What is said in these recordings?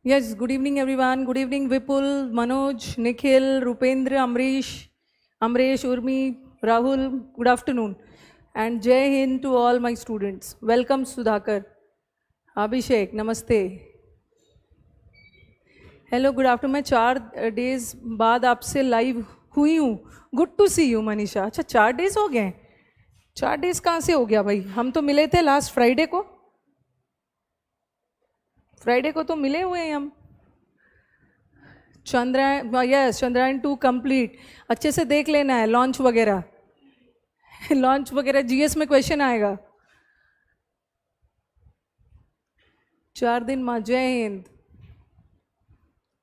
Yes, good evening everyone. Good evening Vipul, Manoj, Nikhil, Rupendra, Amresh, Urmi, Rahul. Good afternoon. And Jai Hind to all my students. Welcome Sudhakar. Abhishek, Namaste. Hello good afternoon. मैं 4 days बाद आपसे live हुई हूँ. Good to see you Manisha. अच्छा 4 days हो गए. 4 days कहाँ से हो गया भाई? हम तो मिले थे लास्ट फ्राइडे को. तो मिले हुए हैं हम. Chandrayaan, yes Chandrayaan 2 complete. अच्छे से देख लेना है लॉन्च वगैरह. लॉन्च वगैरह जीएस में क्वेश्चन आएगा. 4 दिन माँ. जय हिंद.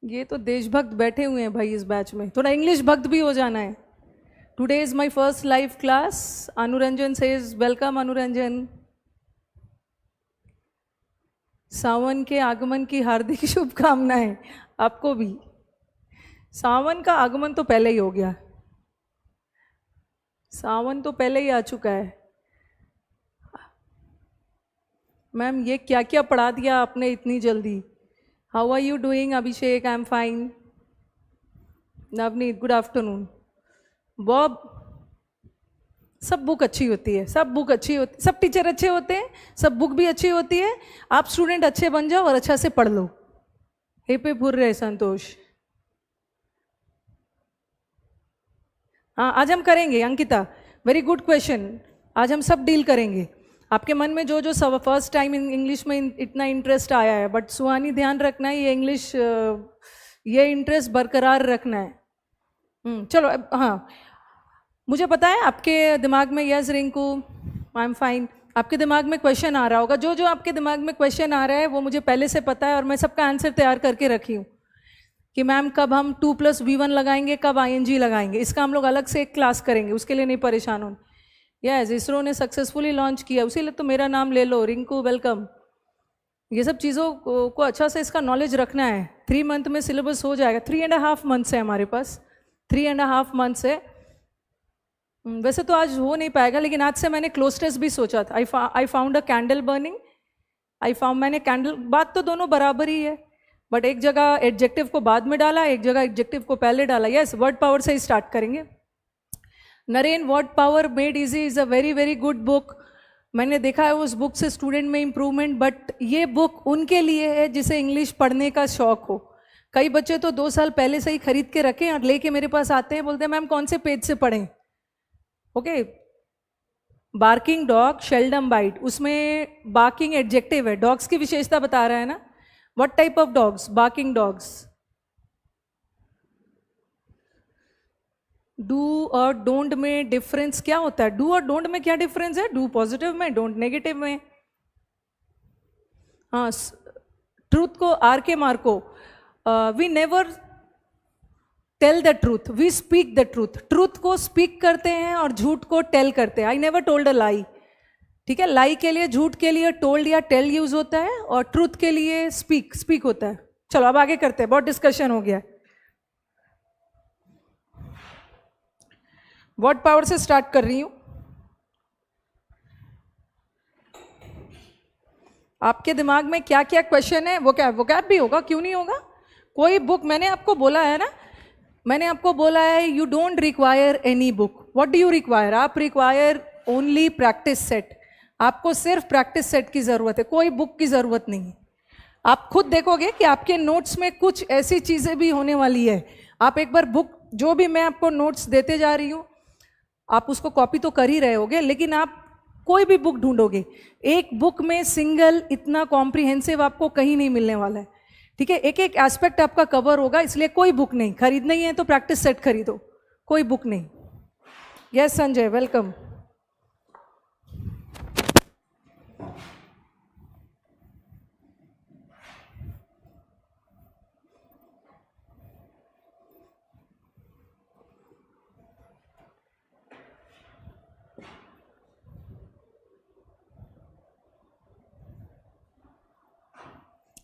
ये तो देशभक्त बैठे हुए हैं भाई इस बैच में. थोड़ा इंग्लिश भक्त भी हो जाना है. Today is my first live class. Anuranjan says welcome. Anuranjan, Sawan के आगमन की हार्दिक शुभकामनाएं आपको भी. सावन का आगमन तो पहले ही हो गया. सावन तो पहले ही आ चुका है. मैम ये क्या क्या पढ़ा दिया आपने इतनी जल्दी. How are you doing Abhishek? I am fine. Navneet good afternoon. Bob, सब बुक अच्छी होती है. सब बुक अच्छी होती, सब टीचर अच्छे होते हैं, सब बुक भी अच्छी होती है. आप स्टूडेंट अच्छे बन जाओ और अच्छा से पढ़ लो. हे पे भूर रहे संतोष. हाँ आज हम करेंगे. Ankita very good question. आज हम सब डील करेंगे. आपके मन में जो जो सब फर्स्ट टाइम इंग्लिश में इतना इंटरेस्ट आया है, बट सुहानी ध्यान रखना है ये इंग्लिश, ये इंटरेस्ट बरकरार रखना है. चलो हाँ, मुझे पता है आपके दिमाग में, yes Rinku I am fine, आपके दिमाग में क्वेश्चन आ रहा होगा. जो जो आपके दिमाग में क्वेश्चन आ रहा है वो मुझे पहले से पता है और मैं सबका आंसर तैयार करके रखी हूँ कि मैम कब हम 2+V1 लगाएंगे, कब ING लगाएंगे. इसका हम लोग अलग से एक क्लास करेंगे, उसके लिए नहीं परेशान हो. यस इसरो ने सक्सेसफुली लॉन्च किया, उसी तो मेरा नाम ले लो. रिंकू वेलकम. ये सब चीज़ों को अच्छा से इसका नॉलेज रखना है. 3 मंथ में सिलेबस हो जाएगा. 3.5 मंथ्स है हमारे पास. 3.5 मंथ्स है. वैसे तो आज हो नहीं पाएगा, लेकिन आज से मैंने क्लोज टेस्ट भी सोचा था. I found a candle burning. मैंने कैंडल, बात तो दोनों बराबर ही है, बट एक जगह एडजेक्टिव को बाद में डाला, एक जगह एडजेक्टिव को पहले डाला. यस वर्ड पावर से ही स्टार्ट करेंगे. Naren, word power made easy is a very very good book. मैंने देखा है उस बुक से स्टूडेंट में इम्प्रूवमेंट, बट ये बुक उनके लिए है जिसे इंग्लिश पढ़ने का शौक हो. कई बच्चे तो 2 साल पहले से ही खरीद के रखें और लेके मेरे पास आते हैं, बोलते हैं मैम कौन से पेज से पढ़ें. Okay, barking dog seldom bite, उसमें बार्किंग एडजेक्टिव है, डॉग्स की विशेषता बता रहा है ना. What type of dogs? Barking dogs. Do और डोंट में डिफरेंस क्या होता है? डू और डोंट में क्या डिफरेंस है? डू पॉजिटिव में, डोंट नेगेटिव में. हाँ, ट्रूथ को आर के मार्को, we never tell the truth, we speak the truth. Truth को स्पीक करते हैं और झूठ को टेल करते हैं. I never told a lie. ठीक है, लाई के लिए, झूठ के लिए टोल्ड या टेल यूज होता है, और ट्रूथ के लिए स्पीक होता है. चलो अब आगे करते हैं, बहुत डिस्कशन हो गया. वर्ड पावर से स्टार्ट कर रही हूं. आपके दिमाग में क्या क्या क्वेश्चन है? वोकैब भी होगा, क्यों नहीं होगा. कोई बुक, मैंने आपको बोला है ना, मैंने आपको बोला है you don't require any book. What do you require? आप रिक्वायर ओनली प्रैक्टिस सेट. आपको सिर्फ प्रैक्टिस सेट की ज़रूरत है, कोई बुक की ज़रूरत नहीं. आप खुद देखोगे कि आपके नोट्स में कुछ ऐसी चीज़ें भी होने वाली है. आप एक बार बुक, जो भी मैं आपको नोट्स देते जा रही हूँ, आप उसको कॉपी तो कर ही रहे होगे, लेकिन आप कोई भी बुक ढूंढोगे, एक बुक में सिंगल इतना कॉम्प्रिहेंसिव आपको कहीं नहीं मिलने वाला है. ठीक है, एक एक एस्पेक्ट आपका कवर होगा, इसलिए कोई बुक नहीं. खरीदना ही है तो प्रैक्टिस सेट खरीदो, कोई बुक नहीं. Yes Sanjay welcome.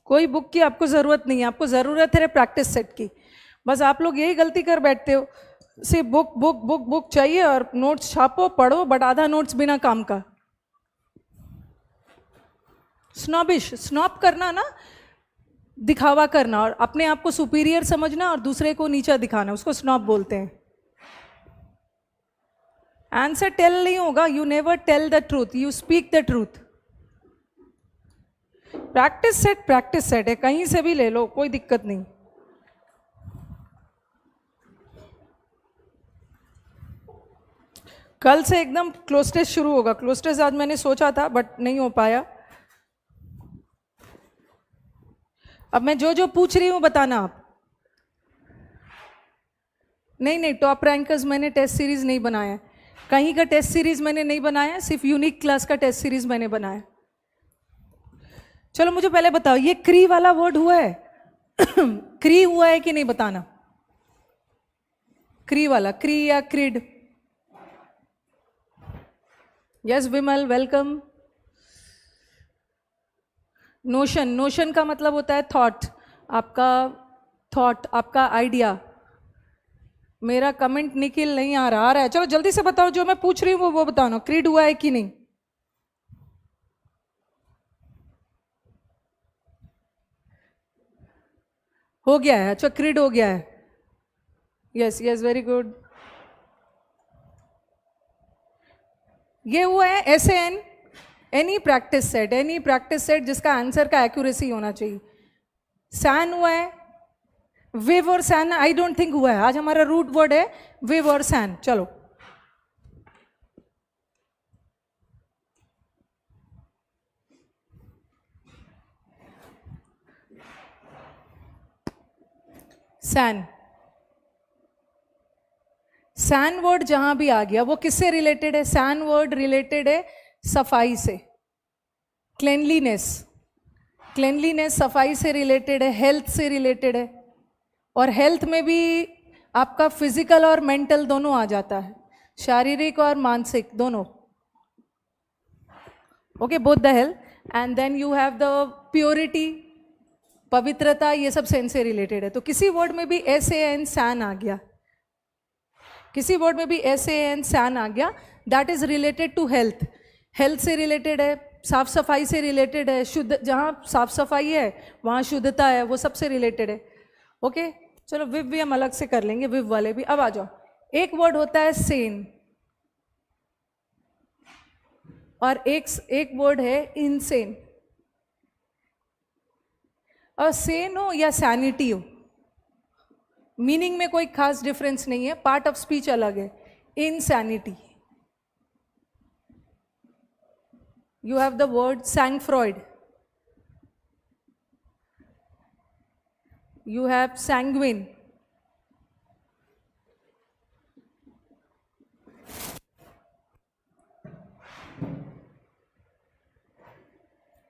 कोई बुक की आपको ज़रूरत नहीं है, आपको ज़रूरत है प्रैक्टिस सेट की. बस आप लोग यही गलती कर बैठते हो, सिर्फ बुक बुक बुक बुक चाहिए और नोट्स छापो पढ़ो, बट आधा नोट्स बिना काम का. स्नॉबिश, स्नॉप करना ना, दिखावा करना और अपने आप को सुपीरियर समझना और दूसरे को नीचा दिखाना, उसको स्नॉब बोलते हैं। आंसर टेल नहीं होगा, you never tell the truth, you speak the truth. Practice set है, कहीं से भी ले लो, कोई दिक्कत नहीं। कल से एकदम क्लोज टेस्ट शुरू होगा। क्लोज टेस्ट आज मैंने सोचा था बट नहीं हो पाया। अब मैं जो जो पूछ रही हूं बताना आप। नहीं, टॉप रैंकर्स मैंने टेस्ट सीरीज नहीं बनाया, कहीं का टेस्ट सीरीज मैंने नहीं बनाया, सिर्फ यूनिक क्लास का टेस्ट सीरीज मैंने बनाया। चलो मुझे पहले बताओ, ये क्री वाला वर्ड हुआ है? क्री हुआ है कि नहीं बताना। क्री वाला, क्री या क्रिड? यस विमल, वेलकम। नोशन का मतलब होता है थॉट, आपका आइडिया। मेरा कमेंट निखिल नहीं आ रहा है। चलो जल्दी से बताओ, जो मैं पूछ रही हूँ वो बताना, क्रीड हुआ है कि नहीं। हो गया है, अच्छा क्रीड हो गया है। Yes very good. ये हुआ है SAN, एनी प्रैक्टिस सेट जिसका आंसर का एक्यूरेसी होना चाहिए। सैन हुआ है, विव और सैन आई डोंट थिंक हुआ है। आज हमारा रूट वर्ड है विव और सैन। चलो सैन वर्ड जहां भी आ गया वो किससे रिलेटेड है? सैन वर्ड रिलेटेड है सफाई से, क्लेनलीनेस सफाई से रिलेटेड है, हेल्थ से रिलेटेड है। और हेल्थ में भी आपका फिजिकल और मेंटल दोनों आ जाता है, शारीरिक और मानसिक दोनों। Okay, both the health and then you have the purity, पवित्रता, ये सब सेन से रिलेटेड है। तो किसी वर्ड में भी SAN सैन आ गया, किसी वर्ड में भी SAN सैन आ गया, that is related to health. Health से रिलेटेड है, साफ सफाई से रिलेटेड है, शुद्ध, जहाँ साफ सफाई है वहाँ शुद्धता है, वो सबसे रिलेटेड है। ओके चलो विव भी हम अलग से कर लेंगे, विव वाले भी। अब आ जाओ, एक वर्ड होता है सेन और एक वर्ड है इनसेन। और सेन हो या सैनिटी हो, मीनिंग में कोई खास डिफरेंस नहीं है, पार्ट ऑफ स्पीच अलग है। Insanity, you have the word sang-froid, you have sanguine,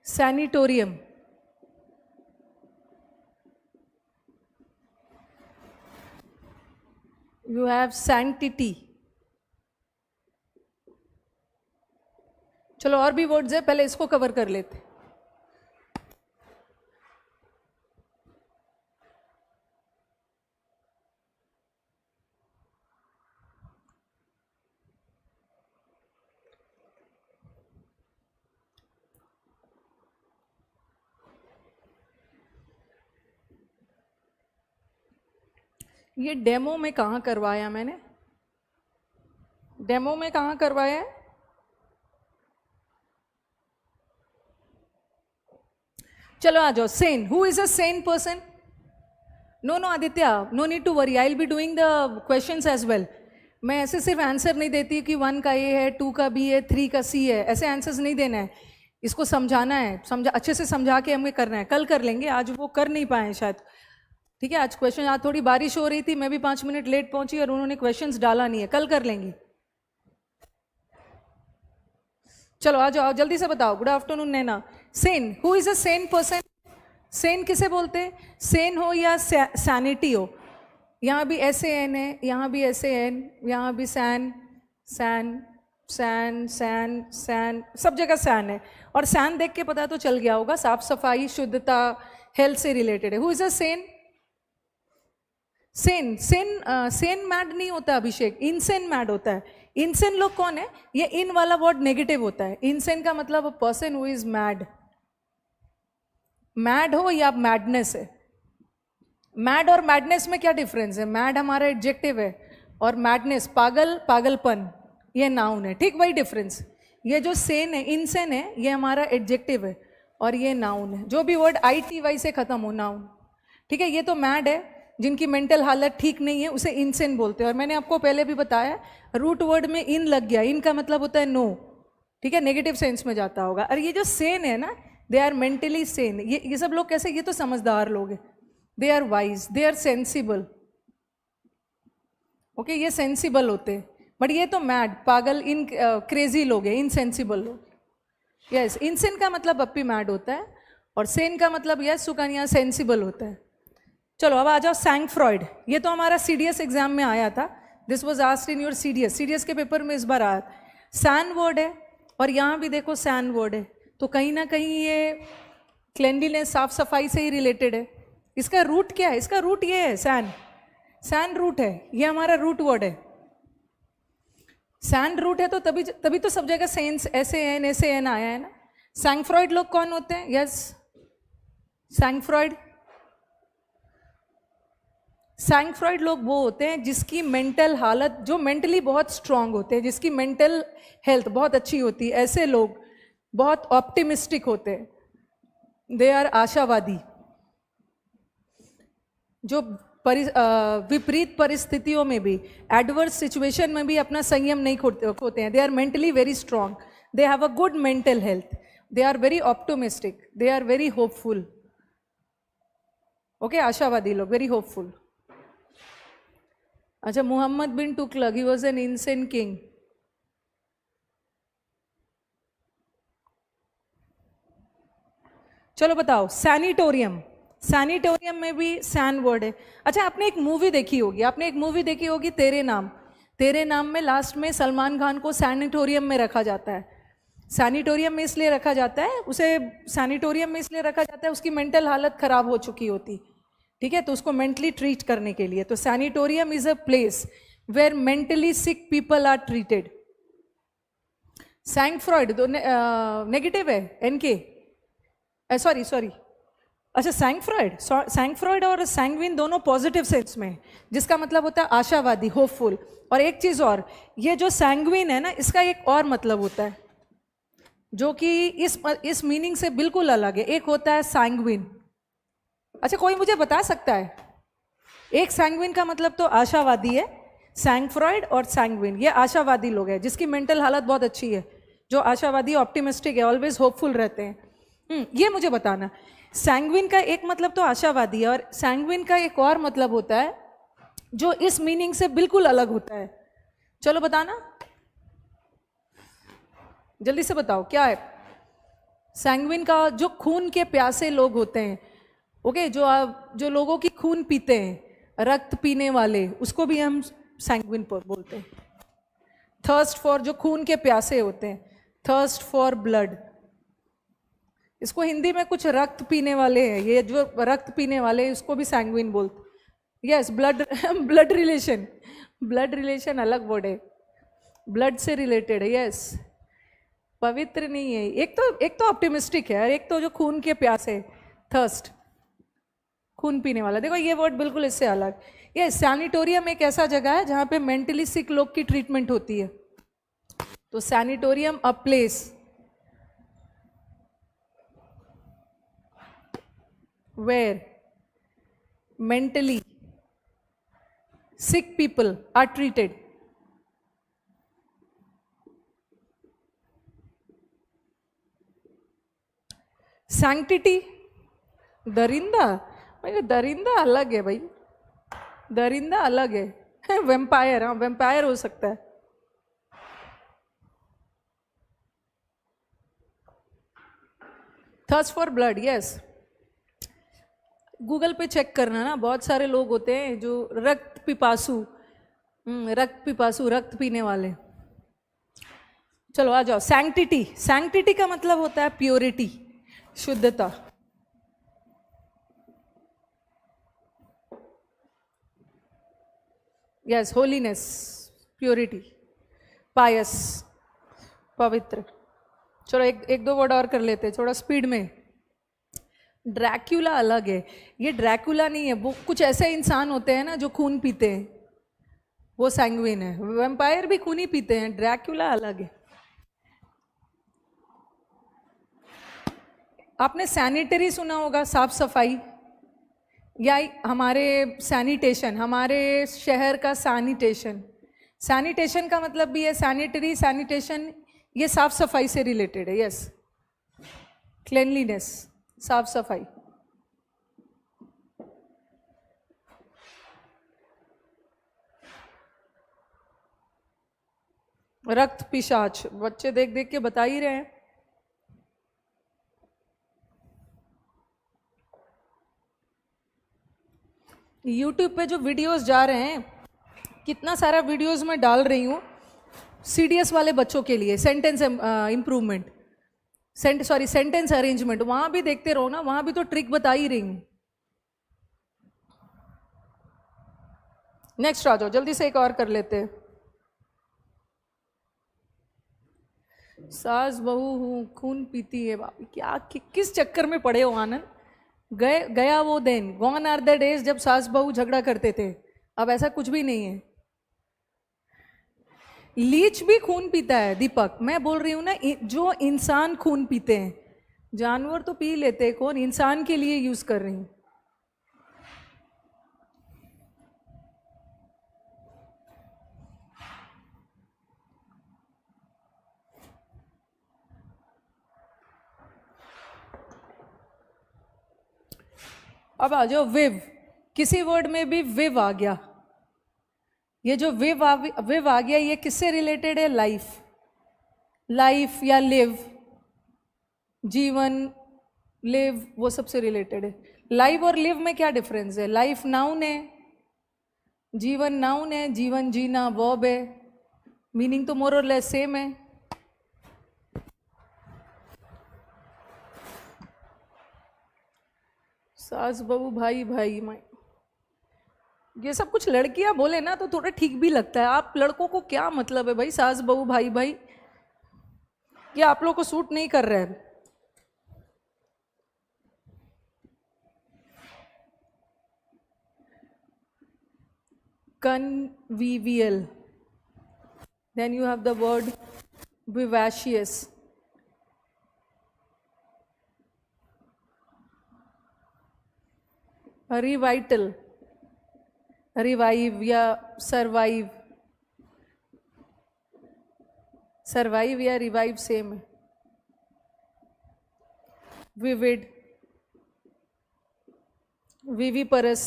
sanatorium, you have sanctity। चलो और भी वर्ड्स है, पहले इसको कवर कर लेते। ये डेमो में कहाँ करवाया मैंने? डेमो में कहाँ करवाया है? चलो आ जाओ। Sane, who is a sane person? No Aditya, no need to worry, I will be doing the questions as well. मैं ऐसे सिर्फ आंसर नहीं देती कि 1 का A है, 2 का B है, 3 का C है, ऐसे आंसर्स नहीं देना है। इसको समझाना है, अच्छे से समझा के हमें करना है। कल कर लेंगे, आज वो कर नहीं पाए शायद। ठीक है, आज क्वेश्चन, आज थोड़ी बारिश हो रही थी, मैं भी 5 मिनट लेट पहुंची और उन्होंने क्वेश्चंस डाला नहीं है, कल कर लेंगे। चलो आ जाओ, जल्दी से बताओ। Good afternoon Naina. Sen, who is a sane person? Sen किसे बोलते हैं? सेन हो या सैनिटी हो, यहाँ भी SAN है, यहाँ भी SAN, यहाँ भी सैन, सब जगह सैन है। और सैन देख के पता तो चल गया होगा, साफ सफाई, शुद्धता, हेल्थ से रिलेटेड है। Who is a Sen? Sen mad नहीं होता अभिषेक, इनसेन मैड होता है। इनसेन लोग कौन है? ये इन वाला वर्ड नेगेटिव होता है। इनसेन का मतलब a person who is mad. Mad हो या मैडनेस है। मैड और मैडनेस में क्या डिफरेंस है? मैड हमारा एडजेक्टिव है और मैडनेस पागल, पागलपन, ये नाउन है। ठीक वही डिफरेंस। ये जो सेन है, इनसेन है, ये हमारा एडजेक्टिव है और ये नाउन है। जो भी वर्ड ITY से खत्म हो, नाउन। ठीक है, ये तो मैड है, जिनकी मेंटल हालत ठीक नहीं है उसे इनसेन बोलते हैं। और मैंने आपको पहले भी बताया, रूट वर्ड में इन लग गया, इन का मतलब होता है नो। ठीक है, नेगेटिव सेंस में जाता होगा। और ये जो सेन है ना, दे आर मेंटली सेन। ये सब लोग कैसे? ये तो समझदार लोग हैं। They are wise, they are sensible. Okay, ये सेंसिबल होते हैं। बट ये तो मैड, पागल, इन क्रेजी लोग हैं, इनसेंसिबल लोग। यस, इनसेन का मतलब अपी मैड होता है और सेन का मतलब यस सुकन्या सेंसिबल होता है। चलो अब आ जाओ सैंग फ्रॉइड। ये तो हमारा CDS एग्जाम में आया था। This was asked in your CDS के पेपर में इस बार आया। सैन वर्ड है और यहाँ भी देखो सैन वर्ड है, तो कहीं ना कहीं ये क्लेंडलीनेस, साफ सफाई से ही रिलेटेड है। इसका रूट क्या है? इसका रूट ये है, सैन। सैन रूट है, ये हमारा रूट वर्ड है। सैन रूट है तो तभी तो सब जगह सेंस SAN आया है ना। सैंग फ्रॉइड लोग कौन होते हैं? यस, सैंग फ्रॉइड लोग वो होते हैं जिसकी मेंटल हालत, जो मेंटली बहुत स्ट्रांग होते हैं, जिसकी मेंटल हेल्थ बहुत अच्छी होती है। ऐसे लोग बहुत ऑप्टिमिस्टिक होते हैं, दे आर आशावादी। जो विपरीत परिस्थितियों में भी, एडवर्स सिचुएशन में भी अपना संयम नहीं खोते हैं। They are mentally very strong, they have a good mental health, they are very optimistic, they are very hopeful. Okay, आशावादी लोग, वेरी होपफुल। अच्छा, Mohammad bin Tughlaq, he was an insane king. चलो बताओ, सैनिटोरियम। सैनिटोरियम में भी सैन वर्ड है। अच्छा, आपने एक मूवी देखी होगी, तेरे नाम। तेरे नाम में लास्ट में सलमान खान को सैनिटोरियम में रखा जाता है। सैनिटोरियम में इसलिए रखा जाता है, उसकी मेंटल हालत खराब हो चुकी होती। ठीक है, तो उसको मेंटली ट्रीट करने के लिए। तो sanatorium is a place where mentally sick people are treated. Sang froid तो नेगेटिव है, NK, सॉरी। अच्छा, सैंग फ्रॉइड और सैंगविन दोनों पॉजिटिव सेंस में, जिसका मतलब होता है आशावादी, होपफुल। और एक चीज और, ये जो सैंगविन है ना, इसका एक और मतलब होता है जो कि इस मीनिंग से बिल्कुल अलग है। एक होता है सैंगविन। अच्छा, कोई मुझे बता सकता है? एक सैंगविन का मतलब तो आशावादी है, सैंग फ्रॉइड और सैंगविन ये आशावादी लोग हैं, जिसकी मेंटल हालत बहुत अच्छी है, जो आशावादी, ऑप्टिमिस्टिक है, ऑलवेज होपफुल रहते हैं। ये मुझे बताना। सैंगविन का एक मतलब तो आशावादी है, और सैंगविन का एक और मतलब होता है जो इस मीनिंग से बिल्कुल अलग होता है। चलो बताना, जल्दी से बताओ क्या है। सैंगविन का जो खून के प्यासे लोग होते हैं, ओके, जो लोगों की खून पीते हैं, रक्त पीने वाले, उसको भी हम सैंगविन बोलते हैं। थर्स्ट फॉर, जो खून के प्यासे होते हैं, थर्स्ट फॉर ब्लड। इसको हिंदी में कुछ रक्त पीने वाले हैं, ये जो रक्त पीने वाले हैं इसको भी सैंगविन बोलते। यस, ब्लड रिलेशन अलग वर्ड है, ब्लड से रिलेटेड है। यस, पवित्र नहीं है। एक तो ऑप्टिमिस्टिक है और एक तो जो खून के प्यासे, थर्स्ट, खून पीने वाला। देखो ये वर्ड बिल्कुल इससे अलग। ये सैनिटोरियम एक ऐसा जगह है जहां पे मेंटली सिक लोग की ट्रीटमेंट होती है। तो sanatorium a place where mentally sick people are treated. Sanctity, दरिंदा। भाई दरिंदा अलग है भाई, दरिंदा अलग है। वेम्पायर, हाँ वेम्पायर हो सकता है। Thirst for blood, yes. Google पे चेक करना ना, बहुत सारे लोग होते हैं जो रक्त पिपासु, रक्त पीने वाले। चलो आ जाओ, सैंक्टिटी। सैंक्टिटी का मतलब होता है प्योरिटी, शुद्धता। यस, होलीनेस, प्योरिटी, पायस, पवित्र। चलो एक दो वर्ड और कर लेते हैं थोड़ा स्पीड में। ड्रैक्यूला अलग है, ये ड्रैकुला नहीं है। वो कुछ ऐसे इंसान होते हैं ना जो खून पीते हैं, वो सैंग्विन है। वैम्पायर भी खून ही पीते हैं, ड्रैक्यूला अलग है। आपने सैनिटरी सुना होगा, साफ सफाई, या हमारे सैनिटेशन, हमारे शहर का सैनिटेशन। सैनिटेशन का मतलब भी है सैनिटरी, सैनिटेशन, ये साफ सफाई से रिलेटेड है। यस, क्लेनलीनेस, साफ सफाई। रक्त पिशाच, बच्चे देख देख के बता ही रहे हैं। यूट्यूब पे जो वीडियोस जा रहे हैं, कितना सारा वीडियोस मैं डाल रही हूँ सीडीएस वाले बच्चों के लिए, सेंटेंस इम्प्रूवमेंट, सेंटेंस अरेंजमेंट, वहां भी देखते रहो ना, वहां भी तो ट्रिक बता ही रही हूँ। नेक्स्ट आ जाओ, जल्दी से एक और कर लेते हैं। सास बहू हूँ, खून पीती है बाबी, क्या किस चक्कर में पड़े हो आनंद। गया वो दिन, गॉन आर द डेज जब सास बहू झगड़ा करते थे, अब ऐसा कुछ भी नहीं है। लीच भी खून पीता है दीपक, मैं बोल रही हूँ ना, जो इंसान खून पीते हैं, जानवर तो पी लेते हैं, कौन, इंसान के लिए यूज कर रही हूँ। अब आ जाओ विव, किसी वर्ड में भी विव आ गया, ये जो विव आ गया, ये किससे रिलेटेड है, लाइफ, लाइफ या लिव, जीवन, लिव, वो सबसे रिलेटेड है। लाइव और लिव में क्या डिफरेंस है? लाइफ नाउन है, जीवन नाउन है, जीवन जीना वर्ब है, मीनिंग तो मोर और लेस सेम है। सास बहू, भाई भाई, ये सब कुछ लड़कियां बोले ना तो थोड़ा ठीक भी लगता है। आप लड़कों को क्या मतलब है भाई, सास बहू भाई भाई, ये आप लोग को सूट नहीं कर रहा है। Convivial, then you have the word vivacious, revital, revive या survive, survive या revive सेम है। vivid, viviparous,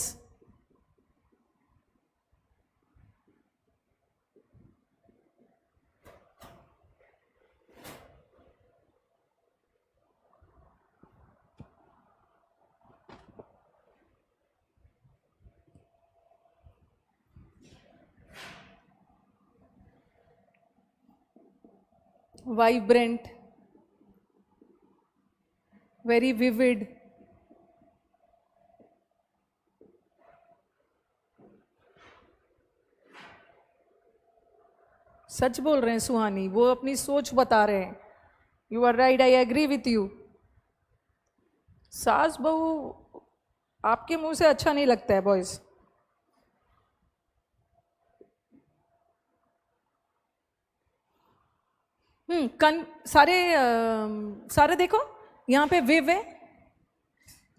vibrant, very vivid, सच बोल रहे हैं सुहानी, वो अपनी सोच बता रहे हैं। You are right, I agree with you. सास बहू आपके मुंह से अच्छा नहीं लगता है बॉयज। सारे देखो, यहाँ पे विव है,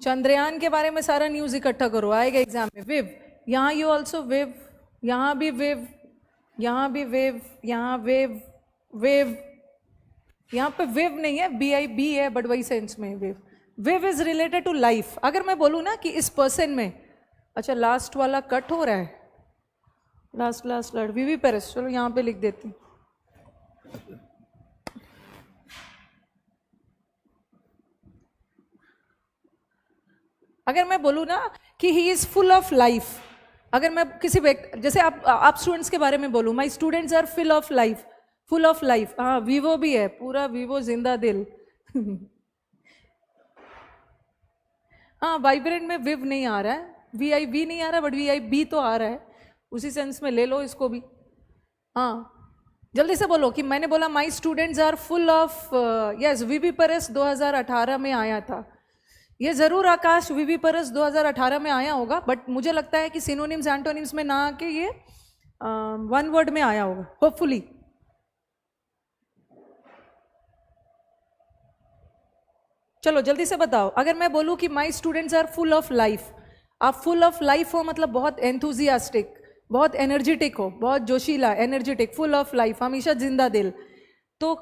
चंद्रयान के बारे में सारा न्यूज इकट्ठा करो, आएगा एग्जाम में। विव, यहाँ यू ऑल्सो विव, यहाँ भी विव, यहाँ भी विव, यहाँ विव, विव, यहाँ पे विव नहीं है, BIB है, बट वही सेंस में विव। विव इज रिलेटेड टू लाइफ। अगर मैं बोलूँ ना कि इस पर्सन में, अच्छा लास्ट वाला कट हो रहा है, लास्ट विविपेरस, चलो यहाँ पे लिख देती हूँ। अगर मैं बोलूँ ना कि he is full of life, अगर मैं किसी व्यक्ति, जैसे आप स्टूडेंट्स के बारे में बोलूँ, my students are full of life, full of life, हाँ वीवो भी है, पूरा वीवो जिंदा दिल। हाँ वाइब्रेंट में विव नहीं आ रहा है, VIV नहीं आ रहा, बट VIB तो आ रहा है, उसी सेंस में ले लो इसको भी। हाँ जल्दी से बोलो कि मैंने बोला my students are full of, yes, viviparous 2018 में आया था, ये जरूर आकाश विविपरस 2018 में आया होगा, बट मुझे लगता है कि सिनोनिम्स एंटोनिम्स में ना आके ये वन वर्ड में आया होगा, होपफुली। चलो जल्दी से बताओ, अगर मैं बोलूं कि my students are full of life, आप फुल ऑफ लाइफ हो मतलब बहुत एंथुजियास्टिक, बहुत एनर्जेटिक हो, बहुत जोशीला, एनर्जेटिक, फुल ऑफ लाइफ, हमेशा जिंदा दिल। तो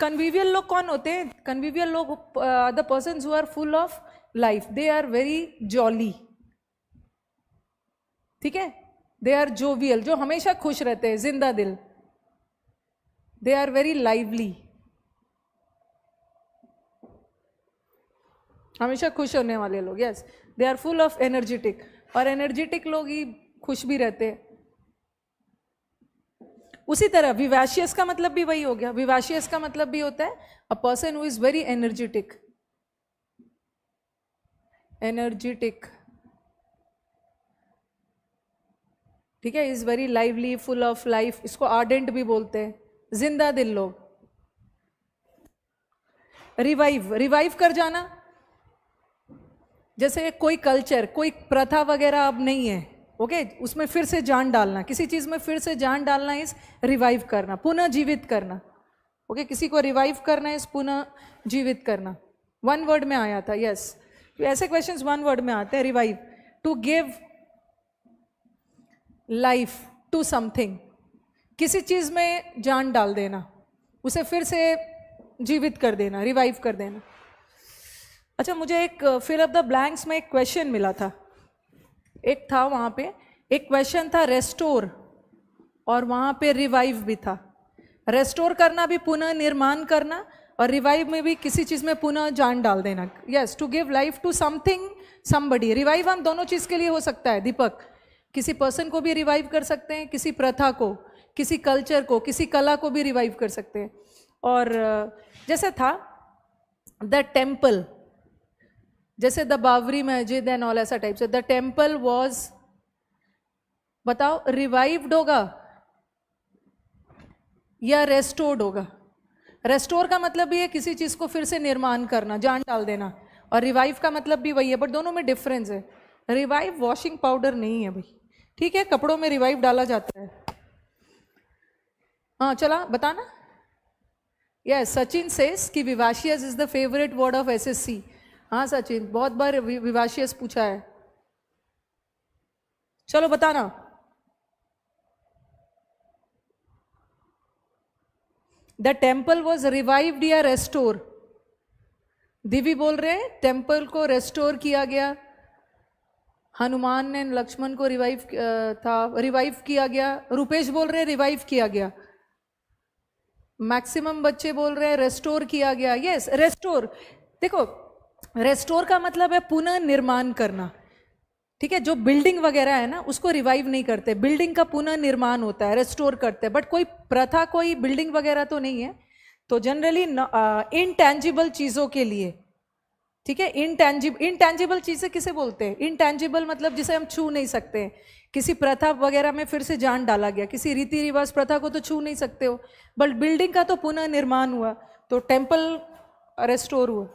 कन्विवियल लोग कौन होते हैं? कन्विवियल लोग the persons who are full of life, they are very jolly, ठीक है, दे आर जोवियल, जो हमेशा खुश रहते हैं, जिंदा दिल, दे आर वेरी लाइवली, हमेशा खुश होने वाले लोग, yes, they are full of energetic, और एनर्जेटिक लोग ही खुश भी रहते हैं। उसी तरह विवाशियस का मतलब भी वही हो गया, विवाशियस का मतलब भी होता है a person who is very energetic, energetic, ठीक है, is very lively, full of life, इसको आर्डेंट भी बोलते हैं, जिंदा दिल लोग। रिवाइव, रिवाइव कर जाना, जैसे कोई कल्चर, कोई प्रथा वगैरह अब नहीं है, ओके, उसमें फिर से जान डालना, किसी चीज में फिर से जान डालना इस रिवाइव करना, पुनः जीवित करना, ओके, किसी को रिवाइव करना इस पुनः जीवित करना, वन वर्ड में आया था, यस, ऐसे क्वेश्चंस वन वर्ड में आते हैं। Revive, to give life to something, किसी चीज में जान डाल देना, उसे फिर से जीवित कर देना, रिवाइव कर देना। अच्छा, मुझे एक फिल अप द ब्लैंक्स में एक क्वेश्चन मिला था, एक था वहाँ पे एक क्वेश्चन था रेस्टोर, और वहाँ पे रिवाइव भी था। रेस्टोर करना भी पुनः निर्माण करना, और रिवाइव में भी किसी चीज़ में पुनः जान डाल देना, yes, to give life to something somebody. Revive हम दोनों चीज़ के लिए हो सकता है दीपक, किसी पर्सन को भी रिवाइव कर सकते हैं, किसी प्रथा को, किसी कल्चर को, किसी कला को भी रिवाइव कर सकते हैं। और जैसे था द टेम्पल, जैसे द बावरी मस्जिद एंड ऑल, ऐसा टाइप से, द टेम्पल वॉज, बताओ रिवाइव्ड होगा या रेस्टोर्ड होगा? रेस्टोर का मतलब भी है किसी चीज को फिर से निर्माण करना, जान डाल देना, और रिवाइव का मतलब भी वही है, बट दोनों में डिफरेंस है। रिवाइव वॉशिंग पाउडर नहीं है भाई, ठीक है, कपड़ों में रिवाइव डाला जाता है। हाँ चला बताना। यस, सचिन सेस कि vivacious is the favourite word of SSC. हाँ सचिन, बहुत बार विवाशियस पूछा है। चलो बताना। द टेम्पल वॉज रिवाइव्ड या रेस्टोर? दिव्य बोल रहे हैं टेम्पल को रेस्टोर किया गया, हनुमान ने लक्ष्मण को रिवाइव किया गया। रुपेश बोल रहे हैं रिवाइव किया गया। मैक्सिमम बच्चे बोल रहे हैं रेस्टोर किया गया। यस, रेस्टोर, देखो रेस्टोर का मतलब है पुनः निर्माण करना, ठीक है। जो बिल्डिंग वगैरह है ना उसको रिवाइव नहीं करते, बिल्डिंग का पुनः निर्माण होता है, रेस्टोर करते हैं। बट कोई प्रथा, कोई बिल्डिंग वगैरह तो नहीं है। तो जनरली इनटैंजिबल चीजों के लिए, ठीक है, इनटैंजिबल चीजें किसे बोलते हैं? इनटैंजिबल मतलब जिसे हम छू नहीं सकते। किसी प्रथा वगैरह में फिर से जान डाला गया, किसी रीति रिवाज प्रथा को तो छू नहीं सकते हो, बट बिल्डिंग का तो पुनः निर्माण हुआ, तो टेम्पल रेस्टोर हुआ।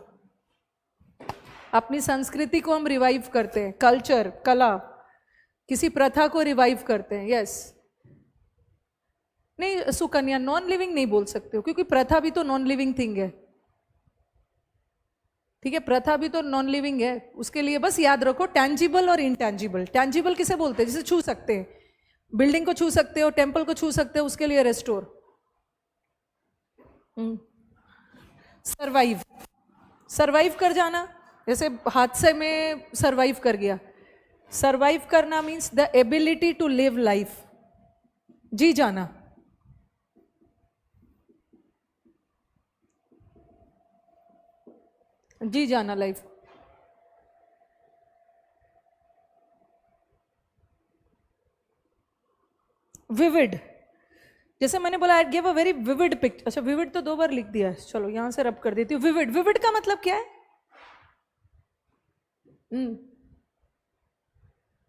अपनी संस्कृति को हम रिवाइव करते हैं, कल्चर, कला, किसी प्रथा को रिवाइव करते हैं। यस, नहीं सुकन्या, नॉन लिविंग नहीं बोल सकते हो क्योंकि प्रथा भी तो नॉन लिविंग थिंग है, ठीक है, प्रथा भी तो नॉन लिविंग है। उसके लिए बस याद रखो टैंजिबल और इनटैंजिबल। टैंजिबल किसे बोलते हैं? जिसे छू सकते हैं, बिल्डिंग को छू सकते हो, टेम्पल को छू सकते हो, उसके लिए रेस्टोर। सर्वाइव, सर्वाइव कर जाना, जैसे हादसे में सर्वाइव कर गया। सर्वाइव करना means the ability to live life, जी जाना। जी जाना लाइफ। विविड, जैसे मैंने बोला I give a very vivid picture. अच्छा, विविड तो 2 बार लिख दिया है, चलो यहां से रब कर देती हूँ। विविड, विविड का मतलब क्या है?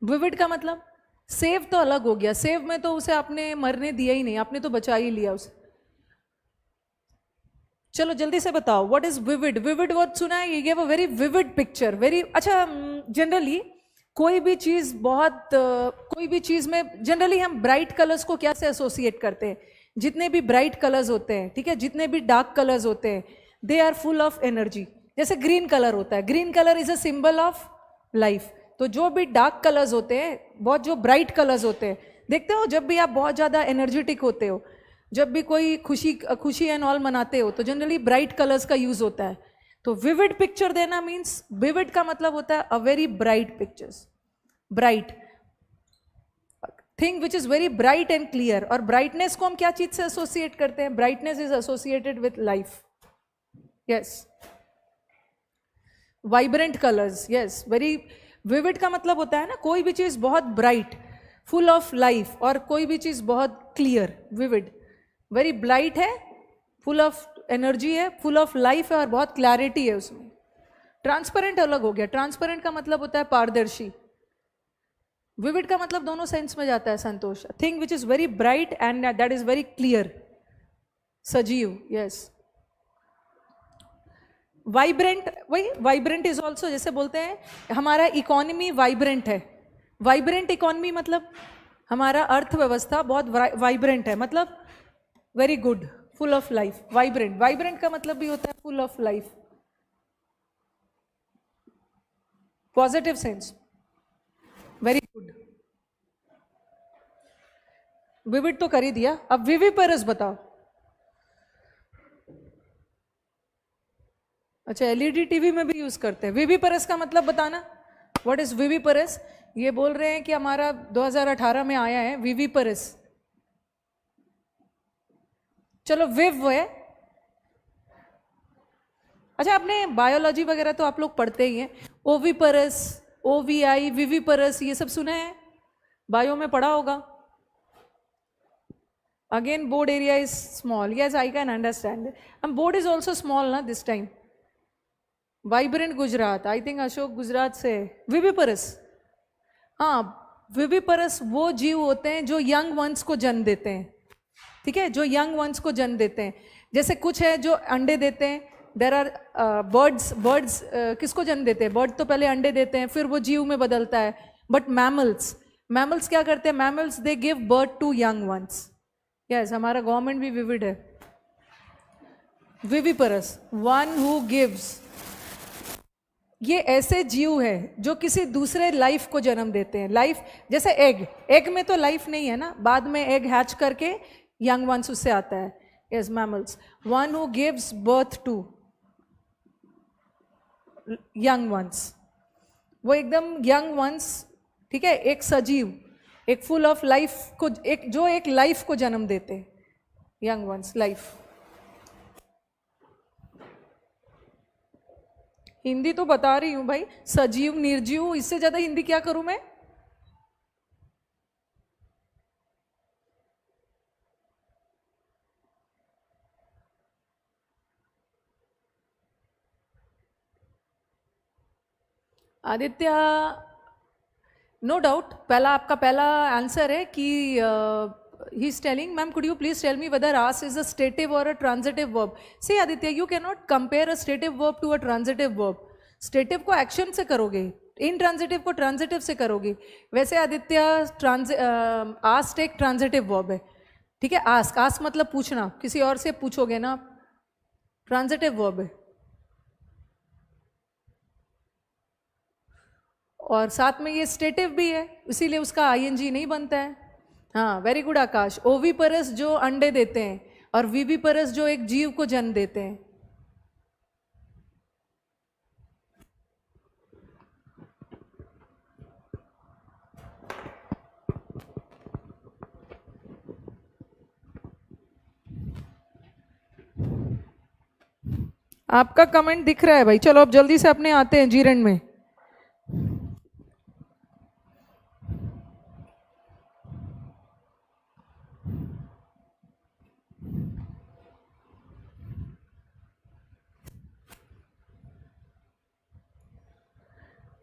विविड का मतलब सेव तो अलग हो गया, सेव में तो उसे आपने मरने दिया ही नहीं, आपने तो बचा ही लिया उसे। चलो जल्दी से बताओ what is vivid. Vivid word सुना है, ये give a very vivid picture. Very अच्छा. जनरली कोई भी चीज बहुत कोई भी चीज में जनरली हम ब्राइट कलर्स को क्या से एसोसिएट करते हैं? जितने भी ब्राइट कलर्स होते हैं, ठीक है, जितने भी डार्क कलर्स होते हैं, they are full of energy. जैसे ग्रीन कलर होता है, green colour is a symbol of life. तो जो भी डार्क कलर्स होते हैं, बहुत जो ब्राइट कलर्स होते हैं, देखते हो जब भी आप बहुत ज़्यादा एनर्जेटिक होते हो, जब भी कोई खुशी एंड ऑल मनाते हो, तो जनरली ब्राइट कलर्स का यूज होता है. तो विविड पिक्चर देना मीन्स, विविड का मतलब होता है a very bright pictures. Bright thing which is very bright and clear. और ब्राइटनेस को हम क्या चीज से एसोसिएट करते हैं? Brightness is associated with life. Yes. Vibrant colours. Yes. Very vivid का मतलब होता है ना, कोई भी चीज बहुत ब्राइट, फुल ऑफ लाइफ, और कोई भी चीज बहुत क्लियर. विविड वेरी ब्राइट है, फुल ऑफ एनर्जी है, फुल ऑफ लाइफ है, और बहुत क्लैरिटी है उसमें. ट्रांसपेरेंट अलग हो गया. ट्रांसपेरेंट का मतलब होता है पारदर्शी. विविड का मतलब दोनों सेंस में जाता है. Santosh, thing which is very bright and that is very clear. सजीव. यस. वाइब्रेंट, वही वाइब्रेंट इज ऑल्सो, जैसे बोलते हैं हमारा इकोनॉमी वाइब्रेंट है. वाइब्रेंट इकोनॉमी मतलब हमारा अर्थव्यवस्था बहुत वाइब्रेंट है, मतलब very good, full of life. Vibrant, vibrant का मतलब भी होता है full of life, positive sense. Very good. Vivid तो कर ही दिया. अब विविपरस बताओ. अच्छा, एलईडी टीवी में भी यूज करते हैं. विविपरस का मतलब बताना. What is viviparous? ये बोल रहे हैं कि हमारा 2018 में आया है विविपरस. चलो विव है. अच्छा, आपने बायोलॉजी वगैरह तो आप लोग पढ़ते ही हैं. ओविपरस, ओवीआई, विविपरस, ये सब सुने हैं, बायो में पढ़ा होगा. Again board area is small. Yes, I can understand. Board is also small ना this time. Vibrant Gujarat, I think Ashok Gujarat से. विविपरस, हाँ, विविपरस वो जीव होते हैं जो यंग वंस को जन्म देते हैं. ठीक है, जो यंग वंस को जन्म देते हैं. जैसे कुछ है जो अंडे देते हैं. There are birds. बर्ड्स किसको जन्म देते हैं? बर्ड तो पहले अंडे देते हैं, फिर वो जीव में बदलता है. बट मैमल्स, मैमल्स क्या करते हैं? Mammals they give birth to young ones. Yes, हमारा गवर्नमेंट भी विविड है. Viviparous, one who gives. ये ऐसे जीव है जो किसी दूसरे लाइफ को जन्म देते हैं. लाइफ जैसे एग, एग में तो लाइफ नहीं है ना, बाद में एग हैच करके यंग वंस उससे आता है. Yes, mammals. One who gives birth to young ones, वो एकदम यंग वंस. ठीक है, एक सजीव, एक फुल ऑफ लाइफ को, एक जो एक लाइफ को जन्म देते हैं. Young ones, life. हिंदी तो बता रही हूं भाई. सजीव, निर्जीव, इससे ज्यादा हिंदी क्या करूं मैं? आदित्य, नो डाउट, पहला आपका पहला आंसर है कि he is telling, ma'am could you please tell me whether ask is a stative और a transitive verb. See Aditya, you can not compare a stative verb to a transitive verb. Stative को action से करोगे, intransitive को transitive से करोगे. वैसे Aditya, ask एक transitive verb है. ठीक है, आस्क, आस्क मतलब पूछना, किसी और से पूछोगे ना, ट्रांजिटिव वर्ब है. और साथ में ये स्टेटिव भी है, इसीलिए उसका आईएनजी नहीं बनता है. हाँ, वेरी गुड आकाश. ओविपरस जो अंडे देते हैं, और विविपरस जो एक जीव को जन्म देते हैं. आपका कमेंट दिख रहा है भाई. चलो अब जल्दी से अपने आते हैं जीरन में.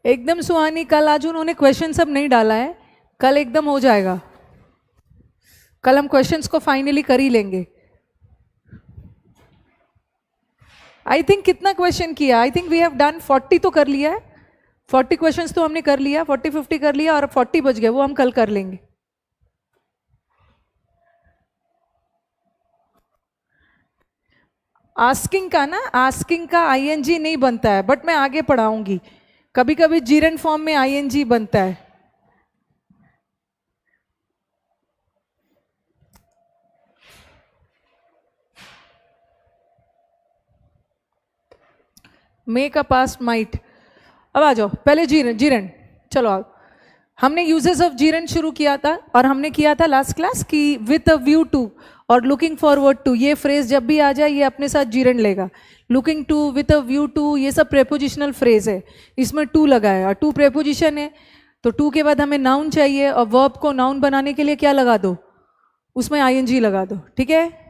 एकदम सुहानी, कल आज उन्होंने क्वेश्चन सब नहीं डाला है, कल एकदम हो जाएगा. कल हम क्वेश्चंस को फाइनली कर ही लेंगे. आई थिंक कितना क्वेश्चन किया, I think we have done 40 तो कर लिया है, 40 क्वेश्चंस तो हमने कर लिया, 40-50 कर लिया और 40 बच गए, वो हम कल कर लेंगे। आस्किंग का ना, आस्किंग का आईएनजी नहीं बनता है, बट मैं आगे पढ़ाऊंगी। कभी कभी जीरन फॉर्म में आईएनजी बनता है। Make a past might. अब आ जाओ, पहले जीरन, जीरन चलो आओ। हमने यूजेस ऑफ जीरन शुरू किया था और हमने किया था लास्ट क्लास कि विथ अ व्यू टू और लुकिंग फॉरवर्ड टू, ये फ्रेज जब भी आ जाए ये अपने साथ जीरन लेगा। Looking to, with a view to, ये सब प्रेपोजिशनल फ्रेज है, इसमें टू लगा है और टू प्रेपोजिशन है, तो टू के बाद हमें नाउन चाहिए और वर्ब को नाउन बनाने के लिए क्या लगा दो, उसमें आईएनजी लगा दो, ठीक है।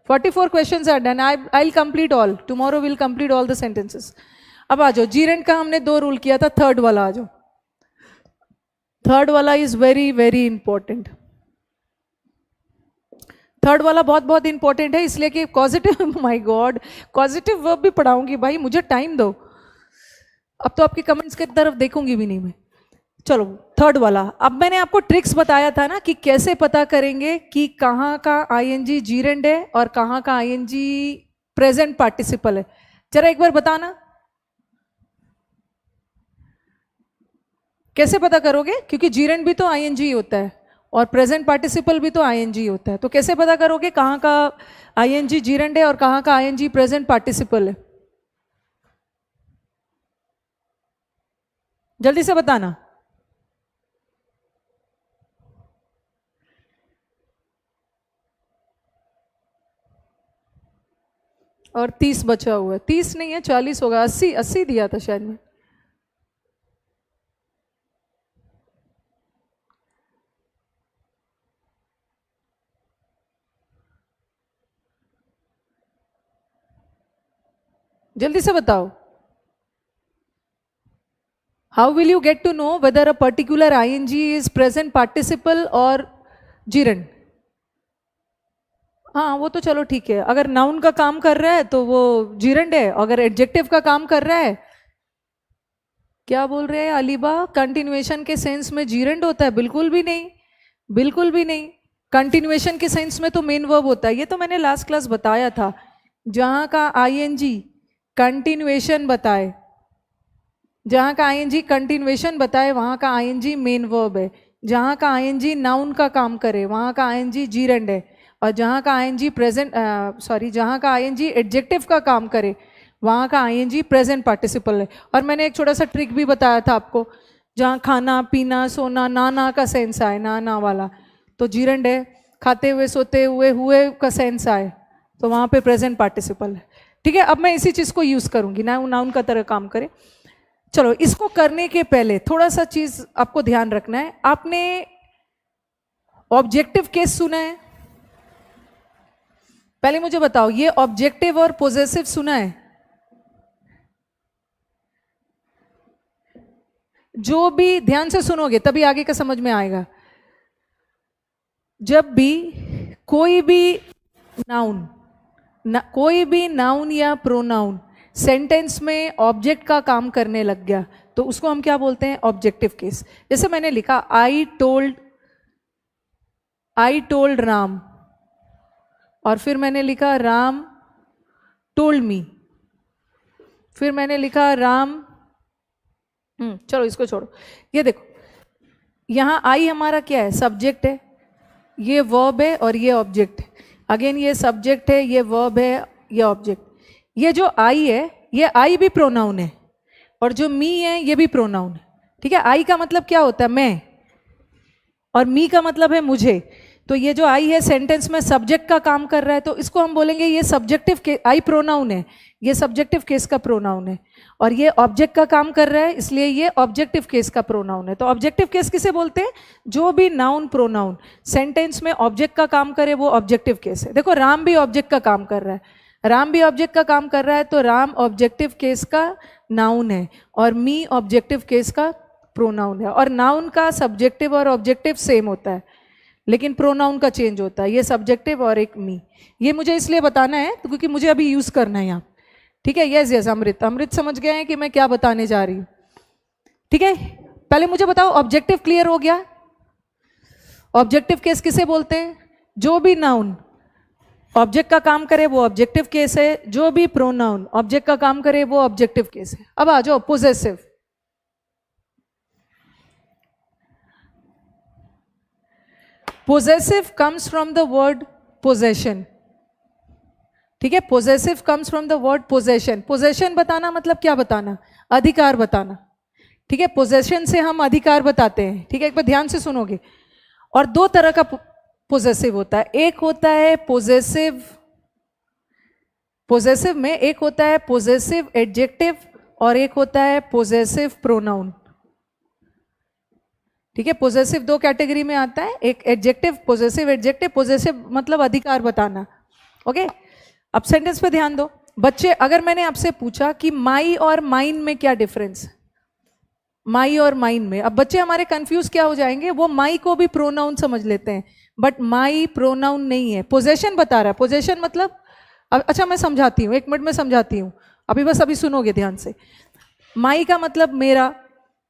44 questions are done. I'll complete all. Tomorrow we'll complete all the sentences. अब आ जाओ, जीरेंट का हमने 2 रूल किया था, थर्ड वाला आ जाओ। थर्ड वाला is very very important. Third वाला बहुत बहुत इंपॉर्टेंट है, इसलिए कि positive, my God, positive verb भी पढ़ाऊंगी भाई, मुझे टाइम दो। अब तो आपके कमेंट्स की तरफ देखूंगी भी नहीं मैं। चलो थर्ड वाला, अब मैंने आपको ट्रिक्स बताया था ना कि कैसे पता करेंगे कि कहाँ का आईएनजी जीरेंड है और कहाँ का आईएनजी प्रेजेंट पार्टिसिपल है, जरा एक बार बताना कैसे पता करोगे, क्योंकि जीरेंड भी तो आईएनजी होता है और प्रेजेंट पार्टिसिपल भी तो आईएनजी होता है, तो कैसे पता करोगे कहाँ का आईएनजी जीरेंड है और कहाँ का आईएनजी प्रेजेंट पार्टिसिपल है, जल्दी से बताना। और 30 बचा हुआ है, 30 नहीं है 40 होगा, 80, 80 दिया था शायद मैं। जल्दी से बताओ। How will you get to know whether a particular ING is present participle और जीरेंड? हाँ वो तो चलो ठीक है, अगर नाउन का काम कर रहा है तो वो जीरेंड है, अगर एडजेक्टिव का काम कर रहा है, क्या बोल रहे हैं अलीबा, कंटिन्यूएशन के सेंस में जीरेंड होता है? बिल्कुल भी नहीं, बिल्कुल भी नहीं। कंटिन्यूएशन के सेंस में तो मेन वर्ब होता है, ये तो मैंने लास्ट क्लास बताया था। जहां का आईएनजी कंटिन्यूएशन बताए, जहां का आईएनजी कंटिन्यूएशन बताए वहां का आईएनजी मेन वर्ब है, जहां का आईएनजी नाउन का काम करे वहां का आईएनजी जीरेंड है, और जहां का आईएनजी प्रेजेंट जहां का आईएनजी एडजेक्टिव का काम करे वहां का आईएनजी प्रेजेंट पार्टिसिपल है। और मैंने एक छोटा सा ट्रिक भी बताया था आपको, जहां खाना पीना सोना ना ना का सेंस आए, ना ना वाला तो जीरेंड है, खाते हुए सोते हुए हुए का सेंस आए तो वहां पे प्रेजेंट पार्टिसिपल है, ठीक है। अब मैं इसी चीज को यूज करूंगी, ना नाउन का तरह काम करे। चलो इसको करने के पहले थोड़ा सा चीज आपको ध्यान रखना है। आपने ऑब्जेक्टिव केस सुना है? पहले मुझे बताओ, ये ऑब्जेक्टिव और पोजेसिव सुना है? जो भी ध्यान से सुनोगे तभी आगे का समझ में आएगा। जब भी कोई भी नाउन कोई भी नाउन या प्रोनाउन सेंटेंस में ऑब्जेक्ट का काम करने लग गया तो उसको हम क्या बोलते हैं? Objective case. जैसे मैंने लिखा आई टोल्ड राम, और फिर मैंने लिखा राम टोल्ड मी, फिर मैंने लिखा राम, चलो इसको छोड़ो, ये देखो यहां आई हमारा क्या है? सब्जेक्ट है, ये वर्ब है और ये ऑब्जेक्ट है। अगेन ये सब्जेक्ट है, ये वर्ब है, ये ऑब्जेक्ट। ये जो आई है, ये आई भी प्रोनाउन है, और जो मी है ये भी प्रोनाउन है, ठीक है। आई का मतलब क्या होता है? मैं, और मी का मतलब है मुझे। तो ये जो आई है सेंटेंस में सब्जेक्ट का काम कर रहा है, तो इसको हम बोलेंगे ये सब्जेक्टिव के आई प्रोनाउन है, ये सब्जेक्टिव केस का प्रोनाउन है, और ये ऑब्जेक्ट का काम कर रहा है इसलिए ये ऑब्जेक्टिव केस का प्रोनाउन है। तो ऑब्जेक्टिव केस किसे बोलते हैं? जो भी नाउन प्रोनाउन सेंटेंस में ऑब्जेक्ट का काम करे वो ऑब्जेक्टिव केस है। देखो राम भी ऑब्जेक्ट का काम कर रहा है, राम भी ऑब्जेक्ट का काम कर रहा है, तो राम ऑब्जेक्टिव केस का नाउन है और मी ऑब्जेक्टिव केस का प्रोनाउन है। और नाउन का सब्जेक्टिव और ऑब्जेक्टिव सेम होता है, लेकिन प्रोनाउन का चेंज होता है, ये सब्जेक्टिव और एक मी। ये मुझे इसलिए बताना है तो क्योंकि मुझे अभी यूज करना है यहाँ। ठीक है, यस यस अमृत, अमृत समझ गए हैं कि मैं क्या बताने जा रही हूँ। ठीक है, पहले मुझे बताओ ऑब्जेक्टिव क्लियर हो गया? ऑब्जेक्टिव केस किसे बोलते हैं? जो भी नाउन ऑब्जेक्ट का काम करे वो ऑब्जेक्टिव केस है, जो भी प्रोनाउन ऑब्जेक्ट का काम करे वो ऑब्जेक्टिव केस है। अब आ जाओ possessive. Possessive comes from the word possession. ठीक है, possessive comes from the word possession. Possession बताना मतलब क्या बताना? अधिकार बताना। ठीक है, पोजेशन से हम अधिकार बताते हैं। ठीक है, एक बार ध्यान से सुनोगे। और दो तरह का पोजेसिव होता है, एक होता है पोजेसिव, पोजेसिव में एक होता है पोजेसिव एडजेक्टिव और एक होता है पोजेसिव प्रोनाउन। ठीक है, पोजेसिव दो कैटेगरी में आता है, एक एडजेक्टिव, पोजेसिव एडजेक्टिव। पोजेसिव मतलब अधिकार बताना। ओके, अब सेंटेंस पे ध्यान दो बच्चे। अगर मैंने आपसे पूछा कि माई और माइन में क्या डिफरेंस, माई और माइन में, अब बच्चे हमारे कंफ्यूज क्या हो जाएंगे, वो माई को भी प्रोनाउन समझ लेते हैं, बट माई प्रोनाउन नहीं है, पोजेशन बता रहा है। पोजेशन मतलब, अच्छा मैं समझाती हूँ, एक मिनट में समझाती हूँ, अभी बस अभी सुनोगे ध्यान से। माई का मतलब मेरा,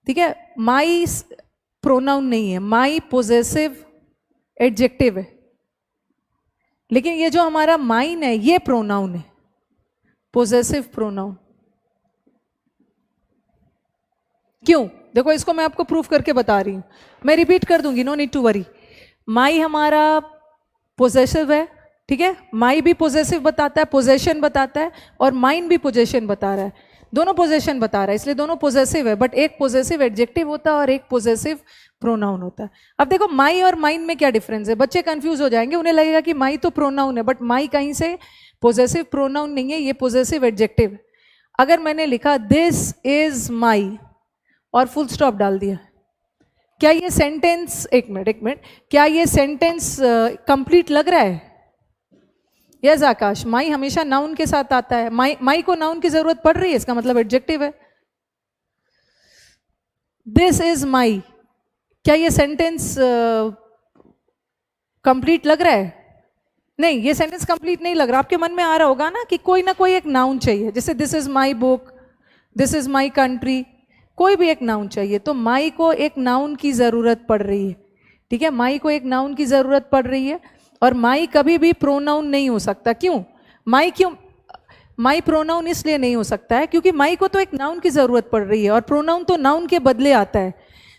ठीक है, माई प्रोनाउन नहीं है, माई पोजेसिव एडजेक्टिव है, लेकिन ये जो हमारा माइन है ये प्रोनाउन है, पोजेसिव प्रोनाउन। क्यों? देखो इसको मैं आपको प्रूफ करके बता रही हूं, मैं रिपीट कर दूंगी, नो नीड टू वरी। माई हमारा पोजेसिव है, ठीक है, माई भी पोजेसिव बताता है, पोजेशन बताता है, और माइन भी पोजेशन बता रहा है, दोनों पोजेशन बता रहा है, इसलिए दोनों पोजेसिव है, बट एक पोजेसिव एडजेक्टिव होता है और एक पोजेसिव प्रोनाउन होता है। अब देखो माई और माइन में क्या डिफरेंस है, बच्चे कंफ्यूज हो जाएंगे, उन्हें लगेगा कि माई तो प्रोनाउन है, बट माई कहीं से पोजेसिव प्रोनाउन नहीं है, ये पोजेसिव एडजेक्टिव है। अगर मैंने लिखा दिस इज माई और फुल स्टॉप डाल दिया, क्या ये सेंटेंस, एक मिनट, क्या ये सेंटेंस कंप्लीट लग रहा है? यस आकाश, माई हमेशा नाउन के साथ आता है, माई को नाउन की जरूरत पड़ रही है, इसका मतलब एडजेक्टिव है। दिस इज माई, क्या ये सेंटेंस कंप्लीट लग रहा है? नहीं, ये सेंटेंस कंप्लीट नहीं लग रहा। आपके मन में आ रहा होगा ना कि कोई ना कोई एक नाउन चाहिए, जैसे this is my book, this is my country, कोई भी एक नाउन चाहिए। तो माई को एक नाउन की जरूरत पड़ रही है, ठीक है, माई को एक नाउन की जरूरत पड़ रही है, और माई कभी भी प्रोनाउन नहीं हो सकता। क्यों माई प्रोनाउन इसलिए नहीं हो सकता है क्योंकि माई को तो एक नाउन की जरूरत पड़ रही है, और प्रोनाउन तो नाउन के बदले आता है।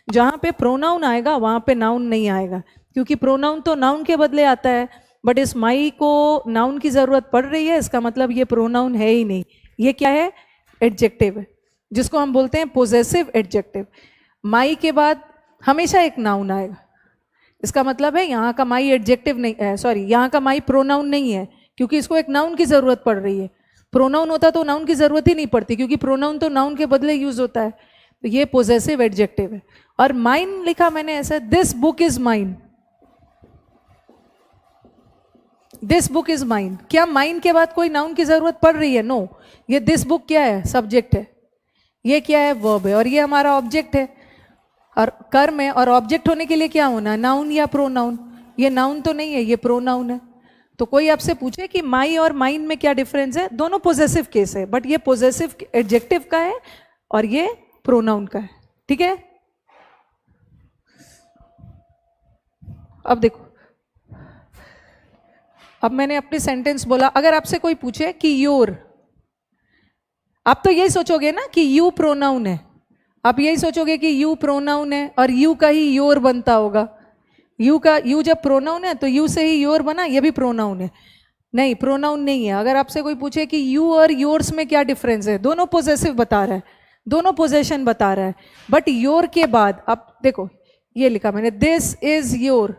जहां पे प्रोनाउन आएगा वहां पे नाउन नहीं आएगा, क्योंकि प्रोनाउन तो नाउन के बदले आता है, बट इस माई को नाउन की जरूरत पड़ रही है, इसका मतलब ये प्रोनाउन है ही नहीं, ये क्या है? एडजेक्टिव है, जिसको हम बोलते हैं पोजेसिव एडजेक्टिव। माई के बाद हमेशा एक नाउन आएगा, इसका मतलब है यहाँ का माई एडजेक्टिव नहीं है, सॉरी, यहाँ का माई प्रोनाउन नहीं है, क्योंकि इसको एक नाउन की जरूरत पड़ रही है। प्रोनाउन होता तो नाउन की जरूरत ही नहीं पड़ती, क्योंकि प्रोनाउन तो नाउन के बदले यूज होता है। तो ये पोजेसिव एडजेक्टिव है। और माइन लिखा मैंने ऐसा, this book is mine, this book is mine, क्या माइन के बाद कोई नाउन की जरूरत पड़ रही है? नो, ये दिस बुक क्या है? सब्जेक्ट है, ये क्या है? वर्ब है, और ये हमारा ऑब्जेक्ट है, और कर्म है, और ऑब्जेक्ट होने के लिए क्या होना? नाउन या प्रोनाउन? ये नाउन तो नहीं है, ये प्रोनाउन है। तो कोई आपसे पूछे कि माई और माइन में क्या डिफरेंस है, दोनों पोजेसिव केस है, बट ये पोजेसिव एडजेक्टिव का है और ये प्रोनाउन का है, ठीक है। अब देखो, अब मैंने अपने सेंटेंस बोला, अगर आपसे कोई पूछे कि योर, आप तो यही सोचोगे ना कि यू प्रोनाउन है, आप यही सोचोगे कि यू प्रोनाउन है और यू का ही योर बनता होगा। यू जब प्रोनाउन है तो यू से ही योर बना, ये भी प्रोनाउन है। नहीं, प्रोनाउन नहीं है। अगर आपसे कोई पूछे कि यू और योर्स में क्या डिफरेंस है, दोनों पोजेसिव बता रहा है, दोनों पोजेशन बता रहा है, बट योर के बाद अब देखो, ये लिखा मैंने, this is your,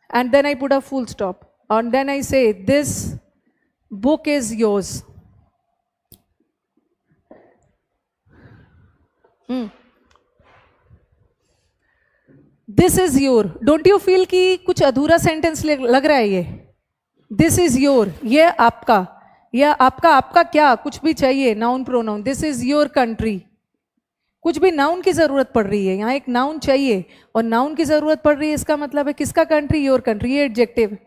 and then I put a full stop, and then I say this book is yours. This is your, don't you feel कि कुछ अधूरा सेंटेंस लग रहा है ये? This is your, ये आपका, या आपका क्या कुछ भी चाहिए, noun pronoun, this is your country, कुछ भी नाउन की ज़रूरत पड़ रही है, यहाँ एक नाउन चाहिए और नाउन की ज़रूरत पड़ रही है, इसका मतलब है किसका कंट्री, योर कंट्री, ये एडजेक्टिव है।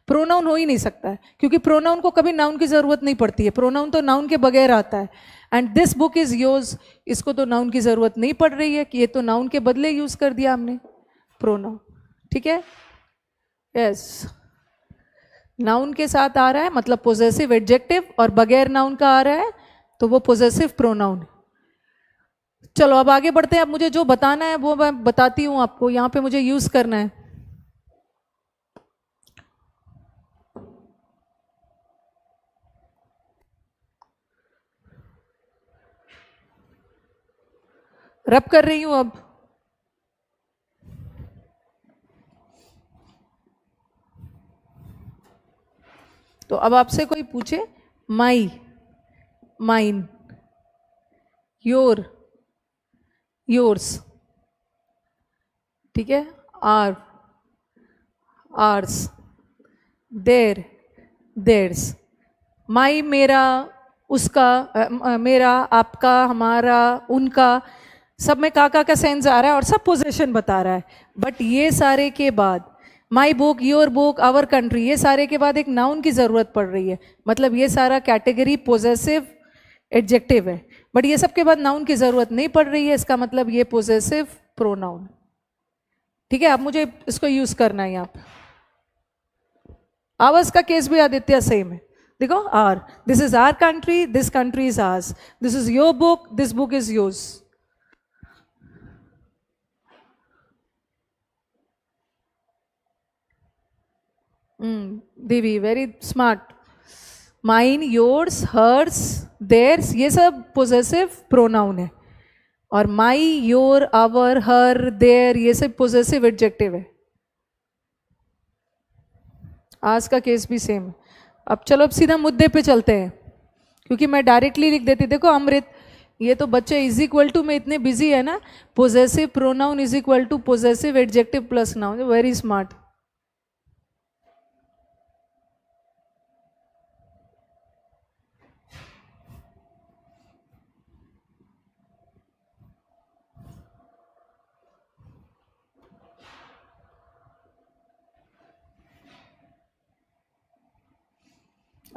प्रोनाउन हो ही नहीं सकता है, क्योंकि प्रोनाउन को कभी नाउन की ज़रूरत नहीं पड़ती है, प्रोनाउन तो नाउन के बगैर आता है। And this book is yours, इसको तो नाउन की ज़रूरत नहीं पड़ रही है कि ये तो नाउन के बदले यूज़ कर दिया हमने प्रोनाउन, ठीक है। यस, नाउन के साथ आ रहा है मतलब पोजेसिव एडजेक्टिव, और बगैर नाउन का आ रहा है तो वो पोजेसिव प्रोनाउन। चलो अब आगे बढ़ते हैं। अब मुझे जो बताना है वो मैं बताती हूँ आपको, यहाँ पे मुझे यूज करना है। रब कर रही हूँ अब। तो अब आपसे कोई पूछे माई, माइन, योर, योर्स, ठीक है, आर, आर्स, देर, देर्स, माई मेरा, उसका, मेरा, आपका, हमारा, उनका, सब में का सेंस आ रहा है और सब पोजेशन बता रहा है। बट ये सारे के बाद my book, your book, our country, ये सारे के बाद एक नाउन की ज़रूरत पड़ रही है, मतलब ये सारा कैटेगरी पोजेसिव एडजेक्टिव है। बट ये सब के बाद नाउन की ज़रूरत नहीं पड़ रही है, इसका मतलब ये पोजेसिव प्रोनाउन, ठीक है। अब मुझे इसको यूज़ करना है यहाँ पे। आवर्स का केस भी आदित्य सेम है, देखो, our, this is our country, this country is ours, this is your book, this book is yours. Devi very smart. Mine, yours, hers, theirs, ये सब पोजेसिव प्रोनाउन है, और my, your, our, her, their, ये सब possessive adjective है। आज का case भी सेम है। अब चलो, अब सीधा मुद्दे पे चलते हैं, क्योंकि मैं डायरेक्टली लिख देती। देखो अमृत, ये तो बच्चे इज इक्वल टू में इतने बिजी है ना, possessive pronoun is equal to possessive adjective plus noun, very smart.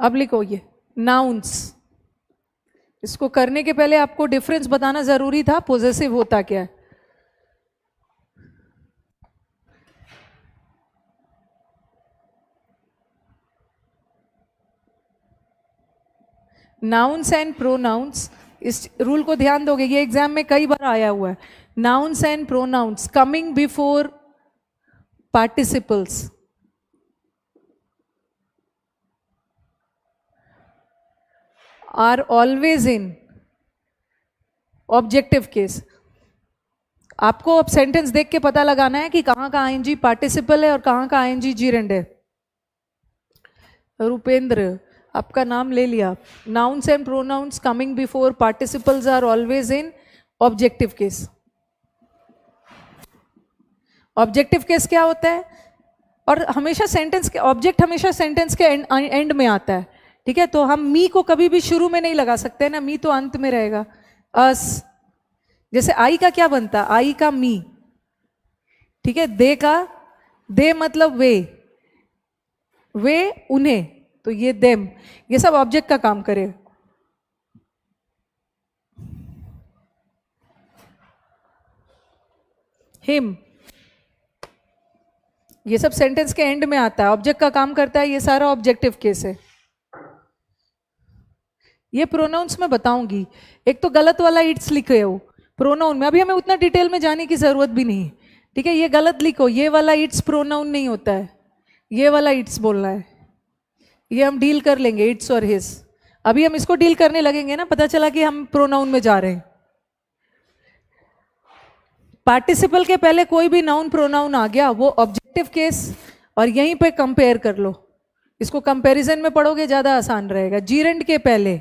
अब लिखो ये नाउन्स। इसको करने के पहले आपको डिफरेंस बताना जरूरी था, पोजेसिव होता क्या है। नाउन्स एंड प्रोनाउंस, इस रूल को ध्यान दोगे, ये एग्जाम में कई बार आया हुआ है। Nouns and pronouns coming before participles are always in objective case. आपको अब सेंटेंस देख के पता लगाना है कि कहाँ का आईएनजी पार्टिसिपल है और कहाँ का आईएनजी जीरेंड है। रूपेंद्र, आपका नाम ले लिया। Nouns and pronouns coming before participles are always in objective case. Objective case क्या होता है, और हमेशा सेंटेंस के ऑब्जेक्ट हमेशा सेंटेंस के एंड में आता है, ठीक है। तो हम मी को कभी भी शुरू में नहीं लगा सकते ना, मी तो अंत में रहेगा। अस, जैसे आई का क्या बनता, आई का मी, ठीक है। दे का, दे मतलब वे उन्हें, तो ये देम, ये सब ऑब्जेक्ट का काम करे। हिम, ये सब सेंटेंस के एंड में आता है, ऑब्जेक्ट का काम करता है, ये सारा ऑब्जेक्टिव केस है। ये प्रोनाउंस मैं बताऊंगी। एक तो गलत वाला इट्स लिखे हो प्रोनाउन में, अभी हमें उतना डिटेल में जाने की जरूरत भी नहीं, ठीक है। ये गलत लिखो, ये वाला इट्स प्रोनाउन नहीं होता है, ये वाला इट्स बोलना है। ये हम डील कर लेंगे, इट्स और हिज। अभी हम इसको डील करने लगेंगे ना, पता चला कि हम प्रोनाउन में जा रहे हैं। पार्टिसिपल के पहले कोई भी नाउन प्रोनाउन आ गया वो ऑब्जेक्टिव केस, और यहीं पे कंपेयर कर लो। इसको कंपैरिजन में पढ़ोगे ज्यादा आसान रहेगा। जीरेंड के पहले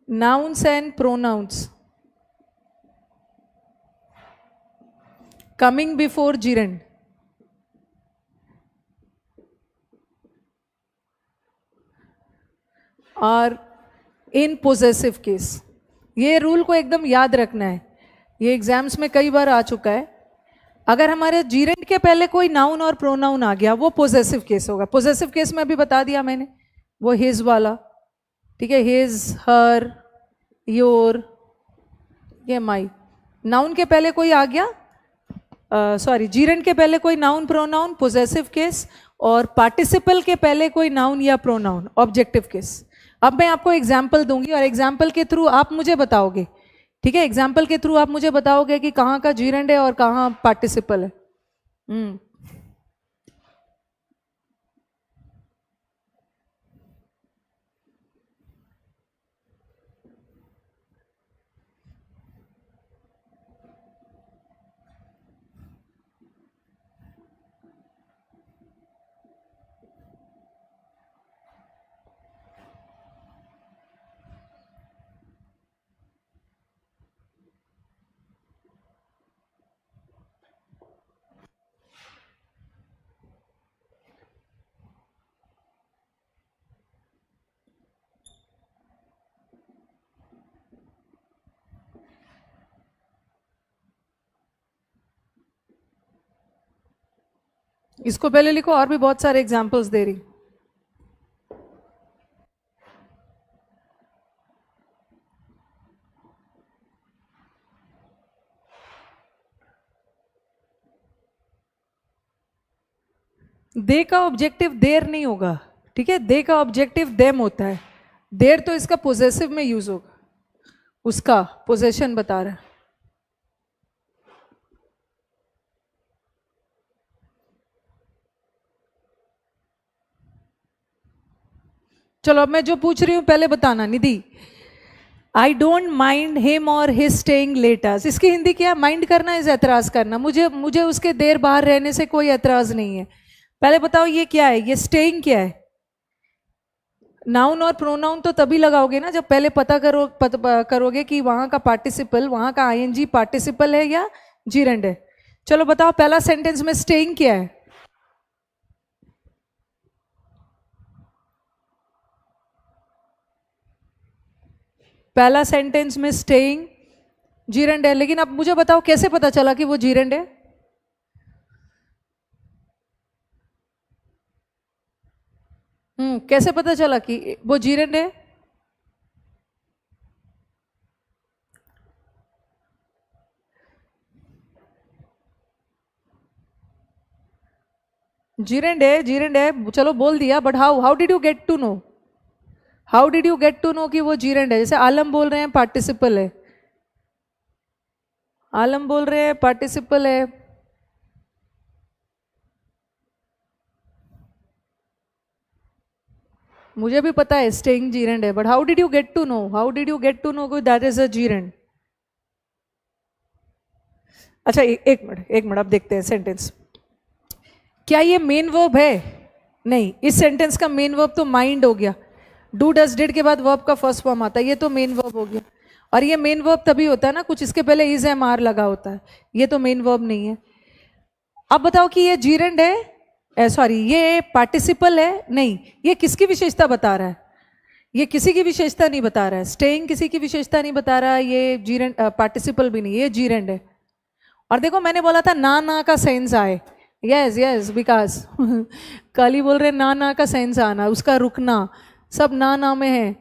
nouns and pronouns coming before gerund are in possessive case. ये रूल को एकदम याद रखना है, ये एग्जाम्स में कई बार आ चुका है। अगर हमारे जीरेंड के पहले कोई नाउन और प्रोनाउन आ गया वो पोजेसिव केस होगा। पोजेसिव केस में अभी बता दिया मैंने, वो हिज वाला, ठीक है, हिज, हर, योर, ये माई। नाउन के पहले कोई आ गया, सॉरी जीरेंड के पहले कोई नाउन प्रोनाउन, पोजेसिव केस, और पार्टिसिपल के पहले कोई नाउन या प्रोनाउन, ऑब्जेक्टिव केस। अब मैं आपको एग्जाम्पल दूंगी और एग्जाम्पल के थ्रू आप मुझे बताओगे, ठीक है, एग्जाम्पल के थ्रू आप मुझे बताओगे कि कहाँ का जीरेंड है और कहाँ पार्टिसिपल है। इसको पहले लिखो, और भी बहुत सारे एग्जाम्पल्स दे रही। दे का ऑब्जेक्टिव देर नहीं होगा, ठीक है, दे का ऑब्जेक्टिव देम होता है। देर तो इसका पोजेसिव में यूज होगा, उसका पोजेशन बता रहा है। चलो अब मैं जो पूछ रही हूं पहले बताना। निधि, आई डोंट माइंड हिम और हिज स्टेइंग लेटर्स, इसकी हिंदी क्या? माइंड करना इज एतराज करना। मुझे उसके देर बाहर रहने से कोई एतराज नहीं है। पहले बताओ ये क्या है, ये स्टेइंग क्या है? नाउन और प्रोनाउन तो तभी लगाओगे ना जब पहले पता करोगे कि वहां का पार्टिसिपल, वहां का आईएनजी पार्टिसिपल है या जीरेंड है। चलो बताओ पहला सेंटेंस में स्टेइंग क्या है? पहला सेंटेंस में स्टेइंग जीरेंड है, लेकिन अब मुझे बताओ कैसे पता चला कि वो जीरेंड है? कैसे पता चला कि वो जीरेंड है? जीरेंड है, जीरेंड है, चलो बोल दिया, but how did you get to know? How did you get to know कि वो जीरेंड है? जैसे आलम बोल रहे हैं पार्टिसिपल है, आलम बोल रहे हैं पार्टिसिपल है, मुझे भी पता है स्टेइंग जीरेंड है, but how did you get to know? How did you get to know that is a gerund? अच्छा एक मिनट अब देखते हैं सेंटेंस। क्या ये मेन वर्ब है? नहीं, इस सेंटेंस का मेन वर्ब तो माइंड हो गया। डू डज डिड के बाद वर्ब का फर्स्ट फॉर्म आता है, ये तो मेन वर्ब हो गया। और ये मेन वर्ब तभी होता है ना कुछ इसके पहले इज एम आर लगा होता है, ये तो मेन वर्ब नहीं है। अब बताओ कि ये जीरेंड है, सॉरी ये पार्टिसिपल है? नहीं, ये किसकी विशेषता बता रहा है? ये किसी की विशेषता नहीं बता रहा है। स्टेइंग किसी की विशेषता नहीं बता रहा है, ये जीरेंड पार्टिसिपल भी नहीं, ये जीरेंड है। और देखो मैंने बोला था ना का सेंस आए, यस यस विकास कल ही बोल रहे ना का सेंस आना, उसका रुकना, सब ना में है।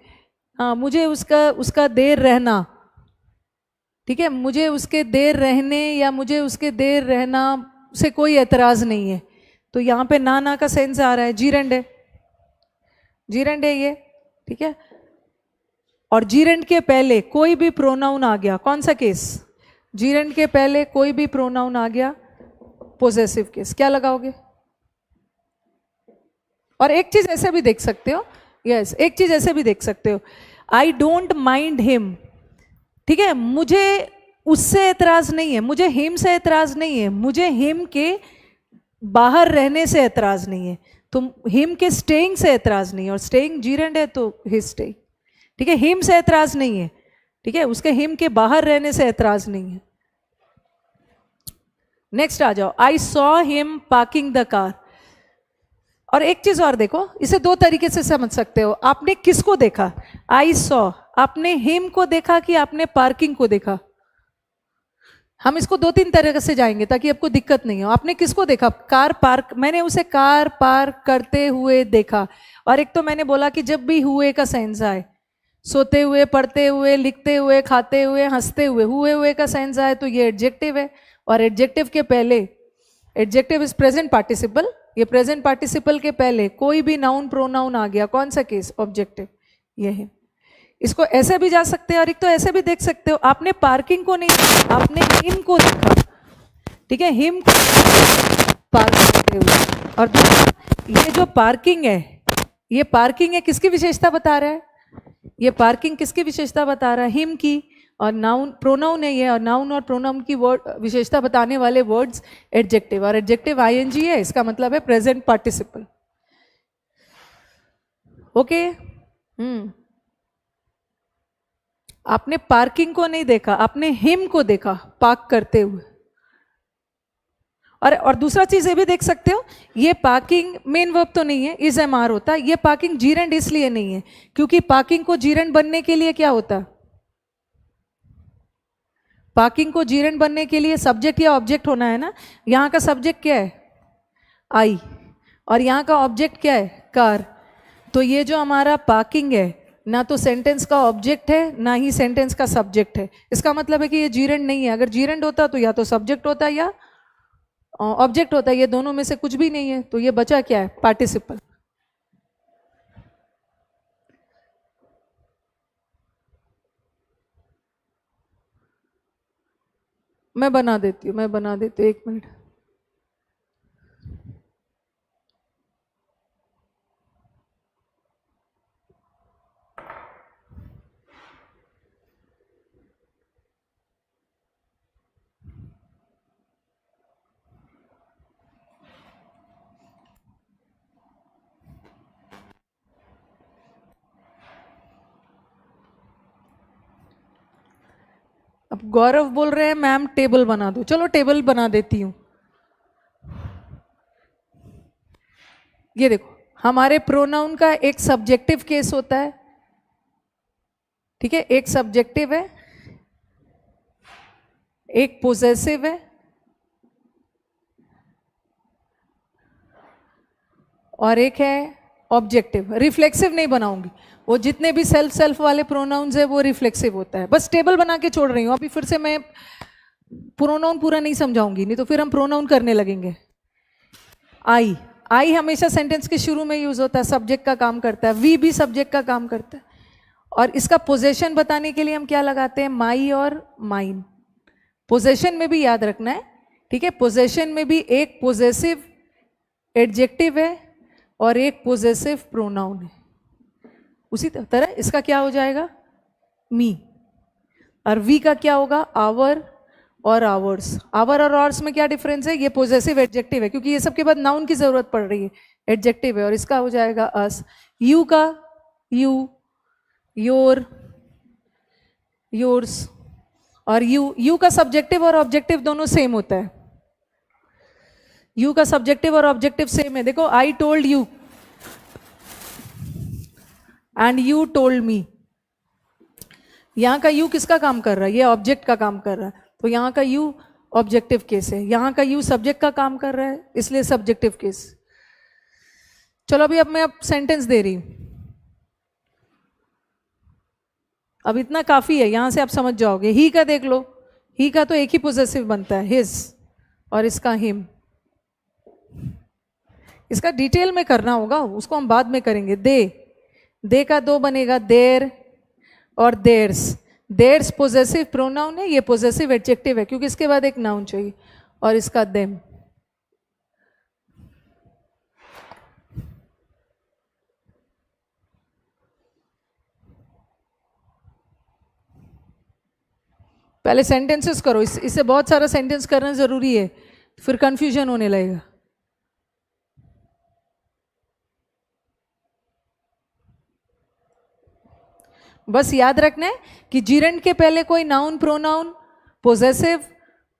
हाँ, मुझे उसका देर रहना, ठीक है, मुझे उसके देर रहने या मुझे उसके देर रहना से कोई एतराज नहीं है। तो यहाँ पे ना का सेंस आ रहा है, जीरेंड है, जीरेंड है ये, ठीक है। और जीरेंड के पहले कोई भी प्रोनाउन आ गया, कौन सा केस? जीरेंड के पहले कोई भी प्रोनाउन आ गया, पोजेसिव केस। क्या लगाओगे? और एक चीज ऐसे भी देख सकते हो, यस एक चीज ऐसे भी देख सकते हो, आई डोंट माइंड हिम, ठीक है, मुझे उससे एतराज नहीं है, मुझे हिम से एतराज नहीं है, मुझे हिम के बाहर रहने से एतराज नहीं है, तो हिम के स्टेइंग से एतराज नहीं है। और स्टेइंग जीरेंड है तो हिज स्टेइंग, ठीक है, हिम से एतराज नहीं है, ठीक है, उसके हिम के बाहर रहने से एतराज नहीं है। नेक्स्ट आ जाओ, I saw him parking the car. और एक चीज और देखो, इसे दो तरीके से समझ सकते हो। आपने किसको देखा? आई सॉ, आपने हिम को देखा कि आपने पार्किंग को देखा? हम इसको 2-3 तरह से जाएंगे ताकि आपको दिक्कत नहीं हो। आपने किसको देखा? कार पार्क, मैंने उसे कार पार्क करते हुए देखा। और एक तो मैंने बोला कि जब भी हुए का सेंस आए, सोते हुए, पढ़ते हुए, लिखते हुए, खाते हुए, हंसते हुए का सेंस आए तो ये एडजेक्टिव है। और एडजेक्टिव के पहले, एडजेक्टिव इज प्रेजेंट पार्टिसिपल, ये प्रेजेंट पार्टिसिपल के पहले कोई भी नाउन प्रोनाउन आ गया, कौन सा केस? ऑब्जेक्टिव। ये है। इसको ऐसे भी जा सकते हैं और एक तो ऐसे भी देख सकते हो। आपने पार्किंग को नहीं देखा, आपने हिम को देखा, ठीक है, हिम को पार्क करते हुए। और ये जो पार्किंग है, ये पार्किंग है, किसकी विशेषता बता रहा है? ये पार्किंग किसकी विशेषता बता रहा है? हिम की। और नाउन प्रोनाउन है ये, और नाउन और प्रोनाउन की वर्ड विशेषता बताने वाले वर्ड्स एडजेक्टिव, और एडजेक्टिव आईएनजी है, इसका मतलब है प्रेजेंट पार्टिसिपल। ओके। आपने पार्किंग को नहीं देखा, आपने हिम को देखा पार्क करते हुए। और दूसरा चीज ये भी देख सकते हो, ये पार्किंग मेन वर्ब तो नहीं है, इज एम आर होता है। ये पार्किंग जीरेंड इसलिए नहीं है क्योंकि पार्किंग को जीरेंड बनने के लिए क्या होता? पार्किंग को जीरेंड बनने के लिए सब्जेक्ट या ऑब्जेक्ट होना है ना। यहाँ का सब्जेक्ट क्या है? आई। और यहाँ का ऑब्जेक्ट क्या है? कार। तो ये जो हमारा पार्किंग है, ना तो सेंटेंस का ऑब्जेक्ट है ना ही सेंटेंस का सब्जेक्ट है। इसका मतलब है कि ये जीरेंड नहीं है। अगर जीरेंड होता तो या तो सब्जेक्ट होता या ऑब्जेक्ट होता है, ये दोनों में से कुछ भी नहीं है। तो ये बचा क्या है? पार्टिसिपल। मैं बना देती हूँ, एक मिनट। अब गौरव बोल रहे हैं मैम टेबल बना दो। चलो टेबल बना देती हूँ। ये देखो, हमारे प्रोनाउन का एक सब्जेक्टिव केस होता है, ठीक है, एक सब्जेक्टिव है, एक पोजेसिव है, और एक है ऑब्जेक्टिव। रिफ्लेक्सिव नहीं बनाऊंगी, वो जितने भी सेल्फ वाले प्रोनाउंस है वो रिफ्लेक्सिव होता है। बस टेबल बना के छोड़ रही हूँ। अभी फिर से मैं प्रोनाउन पूरा नहीं समझाऊंगी, नहीं तो फिर हम प्रोनाउन करने लगेंगे। आई, आई हमेशा सेंटेंस के शुरू में यूज होता है, सब्जेक्ट का काम करता है। वी भी सब्जेक्ट का काम करता है। और इसका पोजेशन बताने के लिए हम क्या लगाते हैं? माई और माइन। पोजेशन में भी याद रखना है, ठीक है, पोजेशन में भी एक पोजेसिव एडजेक्टिव है और एक पोजेसिव प्रोनाउन है। उसी तरह इसका क्या हो जाएगा? मी। और वी का क्या होगा? आवर और आवर्स। आवर और आवर्स में क्या डिफरेंस है? ये पोजेसिव एडजेक्टिव है, क्योंकि ये सब के बाद नाउन की जरूरत पड़ रही है, एडजेक्टिव है, और इसका हो जाएगा अस। यू का यू, योर, योर्स। और यू का सब्जेक्टिव और ऑब्जेक्टिव दोनों सेम होता है। यू का सब्जेक्टिव और ऑब्जेक्टिव सेम है। देखो, I told you and you told me. यहां का यू किसका काम कर रहा है? ये ऑब्जेक्ट का काम कर रहा है, तो यहां का यू ऑब्जेक्टिव केस है। यहां का यू सब्जेक्ट का काम कर रहा है, इसलिए सब्जेक्टिव केस। चलो अभी मैं सेंटेंस दे रही हूं। अब इतना काफी है, यहां से आप समझ जाओगे। ही का देख लो, ही का तो एक ही पोजेसिव बनता है, हिज, और इसका हिम। इसका डिटेल में करना होगा, उसको हम बाद में करेंगे। दे का दो बनेगा, देर और देर्स। देर्स पोजेसिव प्रोनाउन है, ये पोजेसिव एडजेक्टिव है, क्योंकि इसके बाद एक नाउन चाहिए। और इसका देम। पहले सेंटेंसेस करो, इससे बहुत सारा सेंटेंस करना जरूरी है, फिर कंफ्यूजन होने लगेगा। बस याद रखना है कि जीरेंड के पहले कोई नाउन प्रोनाउन, पोजेसिव,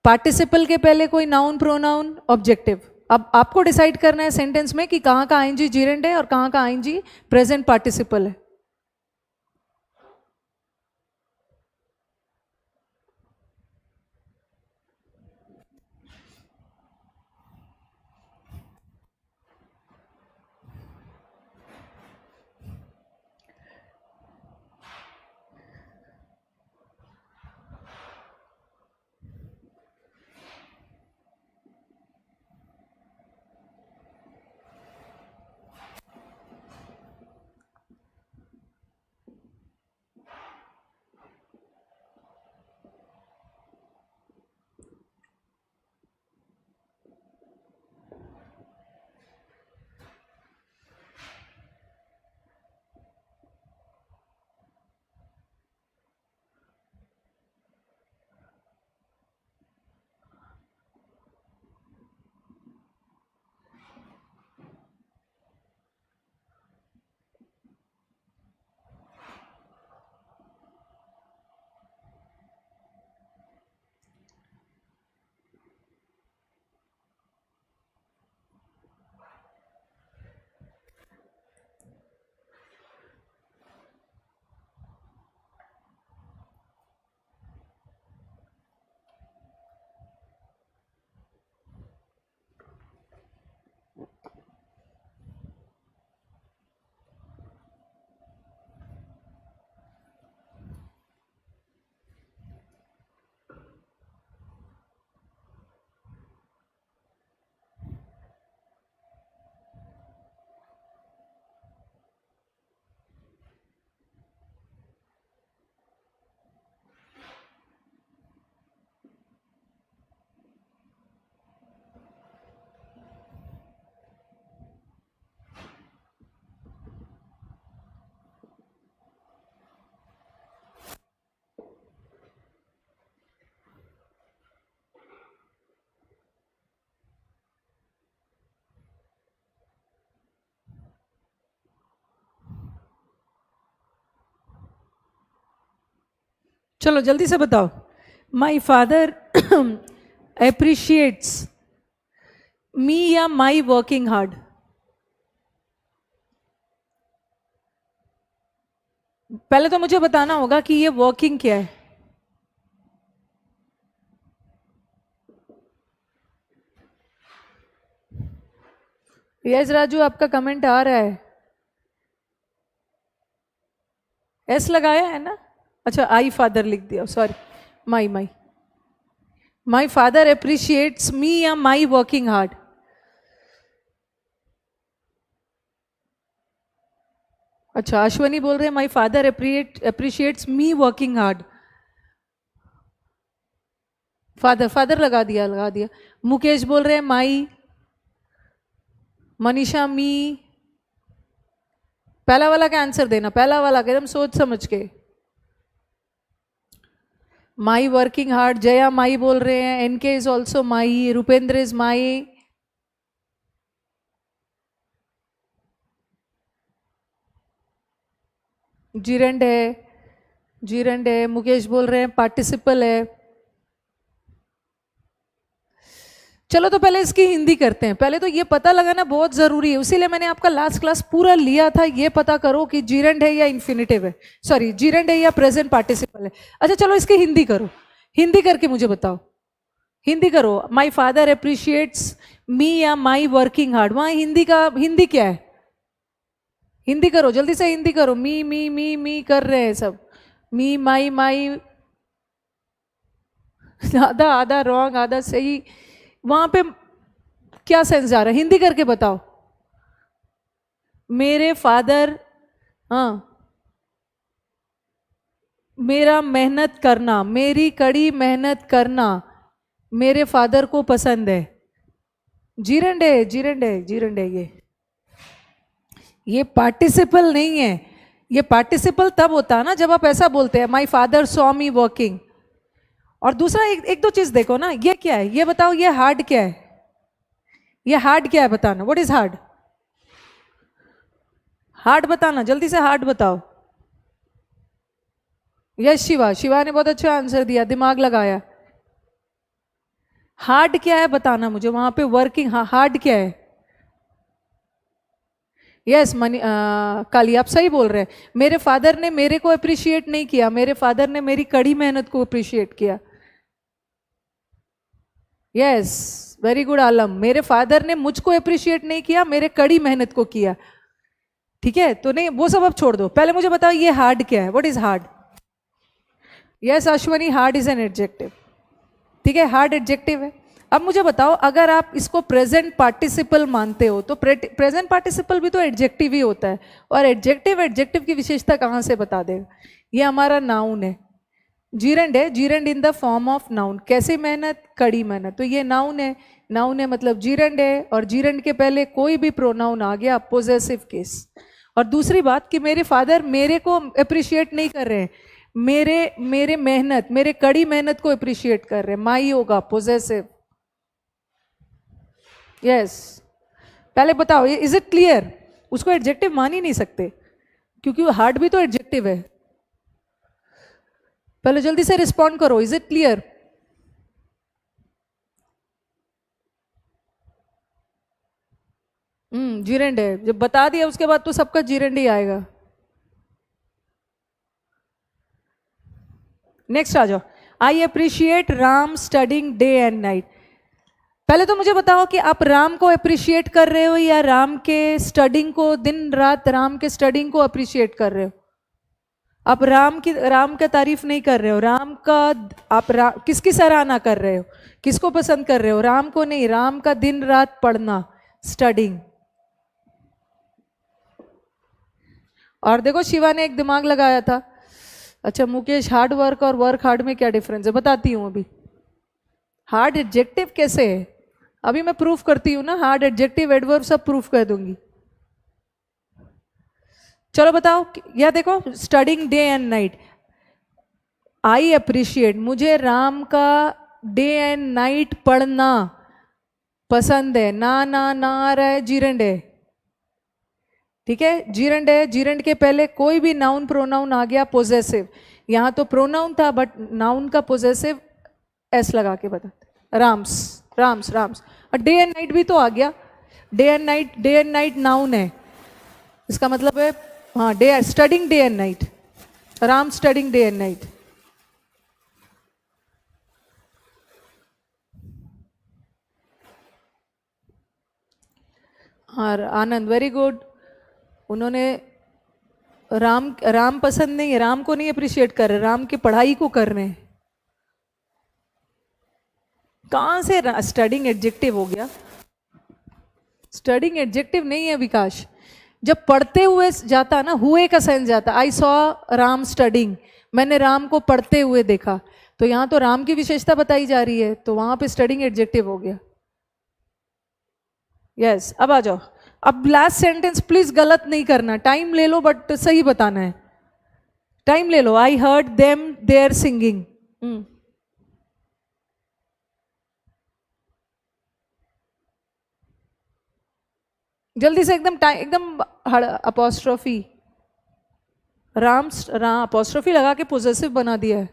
पार्टिसिपल के पहले कोई नाउन प्रोनाउन, ऑब्जेक्टिव। अब आपको डिसाइड करना है सेंटेंस में कि कहाँ का आईएनजी जीरेंड है और कहाँ का आईएनजी प्रेजेंट पार्टिसिपल है। चलो जल्दी से बताओ. माई फादर अप्रिशिएट्स मी या माई वर्किंग हार्ड. पहले तो मुझे बताना होगा कि ये वर्किंग क्या है. यस राजू, आपका कमेंट आ रहा है. एस लगाया है ना. अच्छा, आई फादर लिख दिया, sorry. My my my father appreciates me या माई वर्किंग हार्ड. अच्छा, अश्वनी बोल रहे हैं my father appreciates me working hard. Father father लगा दिया. मुकेश बोल रहे हैं माई. मनीषा मी. पहला वाला का आंसर देना, पहला वाला एकदम सोच समझ के. My working hard. Jaya my बोल रहे हैं. NK is also my. Rupendra is my. Gerund है. मुकेश बोल रहे हैं पार्टिसिपल है. चलो तो पहले इसकी हिंदी करते हैं. पहले तो ये पता लगाना बहुत जरूरी है, इसीलिए मैंने आपका लास्ट क्लास पूरा लिया था. ये पता करो कि जीरेंड है या इन्फिनिटिव है, सॉरी जीरेंड है या प्रेजेंट पार्टिसिपल है. अच्छा चलो इसकी हिंदी करो. हिंदी करके मुझे बताओ. हिंदी करो. माई फादर अप्रिशिएट्स मी या माई वर्किंग हार्ड. वहां हिंदी क्या है? हिंदी करो जल्दी से. हिंदी करो. मी कर रहे हैं सब. मी माई. आधा रॉन्ग आधा सही. वहां पे क्या सेंस जा रहा है? हिंदी करके बताओ. मेरे फादर, हाँ, मेरा मेहनत करना, मेरी कड़ी मेहनत करना मेरे फादर को पसंद है. जीरेंड है. ये पार्टिसिपल नहीं है. ये पार्टिसिपल तब होता है ना जब आप ऐसा बोलते हैं my father saw me working. और दूसरा एक दो चीज देखो ना. ये क्या है ये बताओ. ये हार्ड क्या है? ये हार्ड क्या है बताना. What is hard? हार्ड बताना जल्दी से. हार्ड बताओ. यस शिवा ने बहुत अच्छा आंसर दिया, दिमाग लगाया. हार्ड क्या है बताना मुझे. वहां पे वर्किंग, हाँ हार्ड क्या है? यस काली आप सही बोल रहे हैं. मेरे फादर ने मेरे को अप्रिशिएट नहीं किया, मेरे फादर ने मेरी कड़ी मेहनत को अप्रिशिएट किया. यस वेरी गुड आलम. मेरे फादर ने मुझको अप्रिशिएट नहीं किया, मेरे कड़ी मेहनत को किया. ठीक है, तो नहीं वो सब अब छोड़ दो. पहले मुझे बताओ ये हार्ड क्या है. What is hard? Yes Ashwani, hard is an adjective. ठीक है, हार्ड एडजेक्टिव है. अब मुझे बताओ अगर आप इसको प्रेजेंट पार्टिसिपल मानते हो तो प्रेजेंट पार्टिसिपल भी तो एडजेक्टिव ही होता है. और एडजेक्टिव की विशेषता कहाँ से बता देगा? ये हमारा नाउन है. जीरेंड है. जीरेंड in the form of noun. कैसे मेहनत? कड़ी मेहनत. तो ये नाउन है. नाउन है मतलब जीरेंड है. और जीरेंड के पहले कोई भी प्रोनाउन आ गया पोजेसिव केस. और दूसरी बात कि मेरे फादर मेरे को अप्रिशिएट नहीं कर रहे हैं, मेरे मेहनत, मेरे कड़ी मेहनत को अप्रिशिएट कर रहे हैं. माई होगा पोजेसिव. यस पहले बताओ इज इट क्लियर? उसको एडजेक्टिव मान ही नहीं सकते क्योंकि वो हार्ड भी तो एडजेक्टिव है. पहले जल्दी से रिस्पॉन्ड करो. Is it clear? जीरेंड है. जब बता दिया उसके बाद तो सबका जीरेंड ही आएगा. नेक्स्ट आ जाओ. I appreciate Ram studying day and night. पहले तो मुझे बताओ कि आप राम को अप्रिशिएट कर रहे हो या राम के स्टडिंग को, दिन रात राम के स्टडिंग को अप्रिशिएट कर रहे हो? आप राम का तारीफ नहीं कर रहे हो. राम का आप किसकी सराहना कर रहे हो? किसको पसंद कर रहे हो? राम को नहीं. राम का दिन रात पढ़ना, स्टडिंग. और देखो शिवा ने एक दिमाग लगाया था. अच्छा मुकेश, हार्ड वर्क और वर्क हार्ड में क्या डिफरेंस है? बताती हूँ अभी. हार्ड एडजेक्टिव कैसे है अभी मैं प्रूफ करती हूँ ना. हार्ड एडजेक्टिव एडवर्ब सब प्रूफ कर दूंगी. चलो बताओ. या देखो studying day and night. I appreciate, मुझे राम का डे एंड नाइट पढ़ना पसंद है. ना आ रहा है. जीरेंड है. ठीक है, जीरेंड है. जीरेंड के पहले कोई भी नाउन प्रोनाउन आ गया पोजेसिव. यहाँ तो प्रोनाउन था बट नाउन का पोजेसिव एस लगा के बताते, राम्स राम्स राम्स। और डे एंड नाइट भी तो आ गया, डे एंड नाइट नाउन है, इसका मतलब है हाँ day, studying day and night, Ram studying day and night. और आनंद वेरी गुड, उन्होंने राम पसंद नहीं है, राम को नहीं अप्रिशिएट कर रहे, राम की पढ़ाई को कर रहे हैं। कहां से स्टडिंग एडजेक्टिव हो गया? स्टडिंग एडजेक्टिव नहीं है विकास, जब पढ़ते हुए जाता ना, हुए का सेंस जाता, आई सॉ राम स्टडिंग, मैंने राम को पढ़ते हुए देखा, तो यहां तो राम की विशेषता बताई जा रही है, तो वहां पे स्टडिंग एडजेक्टिव हो गया। यस अब आ जाओ, अब लास्ट सेंटेंस प्लीज गलत नहीं करना, टाइम ले लो बट सही बताना है, टाइम ले लो। I heard them there singing, जल्दी से एकदम टाइम, एकदम अपोस्ट्रोफी, राम अपोस्ट्रोफी लगा के पोजेसिव बना दिया है।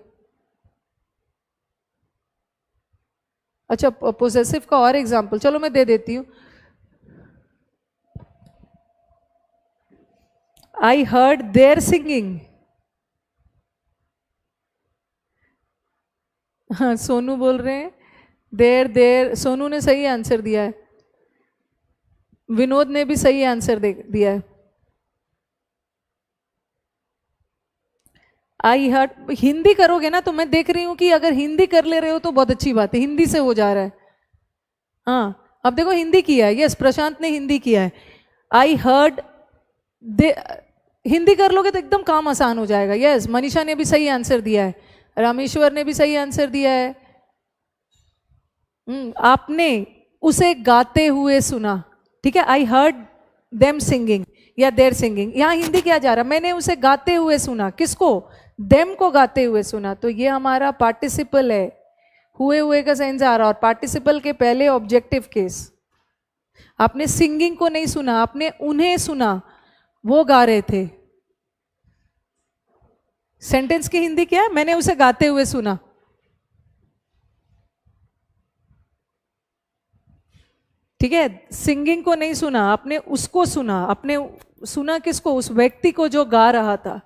अच्छा पोजेसिव का और एग्जांपल चलो मैं दे देती हूँ। आई हर्ड देयर सिंगिंग, हाँ सोनू बोल रहे हैं देर देर, सोनू ने सही आंसर दिया है, विनोद ने भी सही आंसर दिया है। आई हर्ड, हिंदी करोगे ना तो मैं देख रही हूं कि अगर हिंदी कर ले रहे हो तो बहुत अच्छी बात है, हिंदी से हो जा रहा है। हाँ अब देखो हिंदी किया है, यस प्रशांत ने हिंदी किया है। आई हर्ड दे, हिंदी कर लोगे तो एकदम काम आसान हो जाएगा। यस मनीषा ने भी सही आंसर दिया है, रामेश्वर ने भी सही आंसर दिया है। आपने उसे गाते हुए सुना, ठीक है, आई हर्ड देम सिंगिंग या देर सिंगिंग, यहां हिंदी क्या जा रहा, मैंने उसे गाते हुए सुना, किसको, देम को गाते हुए सुना, तो ये हमारा पार्टिसिपल है, हुए का सेंस आ रहा, और पार्टिसिपल के पहले ऑब्जेक्टिव केस। आपने सिंगिंग को नहीं सुना, आपने उन्हें सुना, वो गा रहे थे। सेंटेंस की हिंदी क्या है, मैंने उसे गाते हुए सुना, ठीक है, सिंगिंग को नहीं सुना, आपने उसको सुना, आपने सुना किसको, उस व्यक्ति को जो गा रहा था।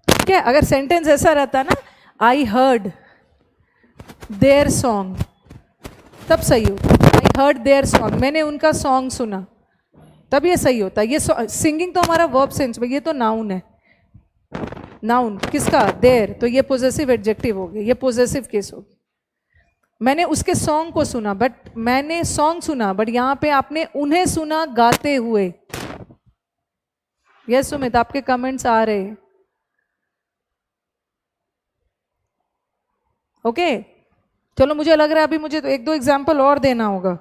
ठीक है, अगर सेंटेंस ऐसा रहता ना, आई हर्ड देयर सॉन्ग, तब सही होता, आई हर्ड देयर सॉन्ग, मैंने उनका सॉन्ग सुना, तब ये सही होता। ये सिंगिंग तो हमारा वर्ब सेंस में, ये तो नाउन है, नाउन किसका, देयर, तो ये पोजेसिव एडजेक्टिव हो गया, ये पोजेसिव केस हो गया। मैंने उसके सॉन्ग को सुना, बट मैंने सॉन्ग सुना, बट यहां पे आपने उन्हें सुना गाते हुए। यस सुमित आपके कमेंट्स आ रहे हैं, ओके चलो, मुझे लग रहा है अभी मुझे तो एक दो एग्जाम्पल और देना होगा।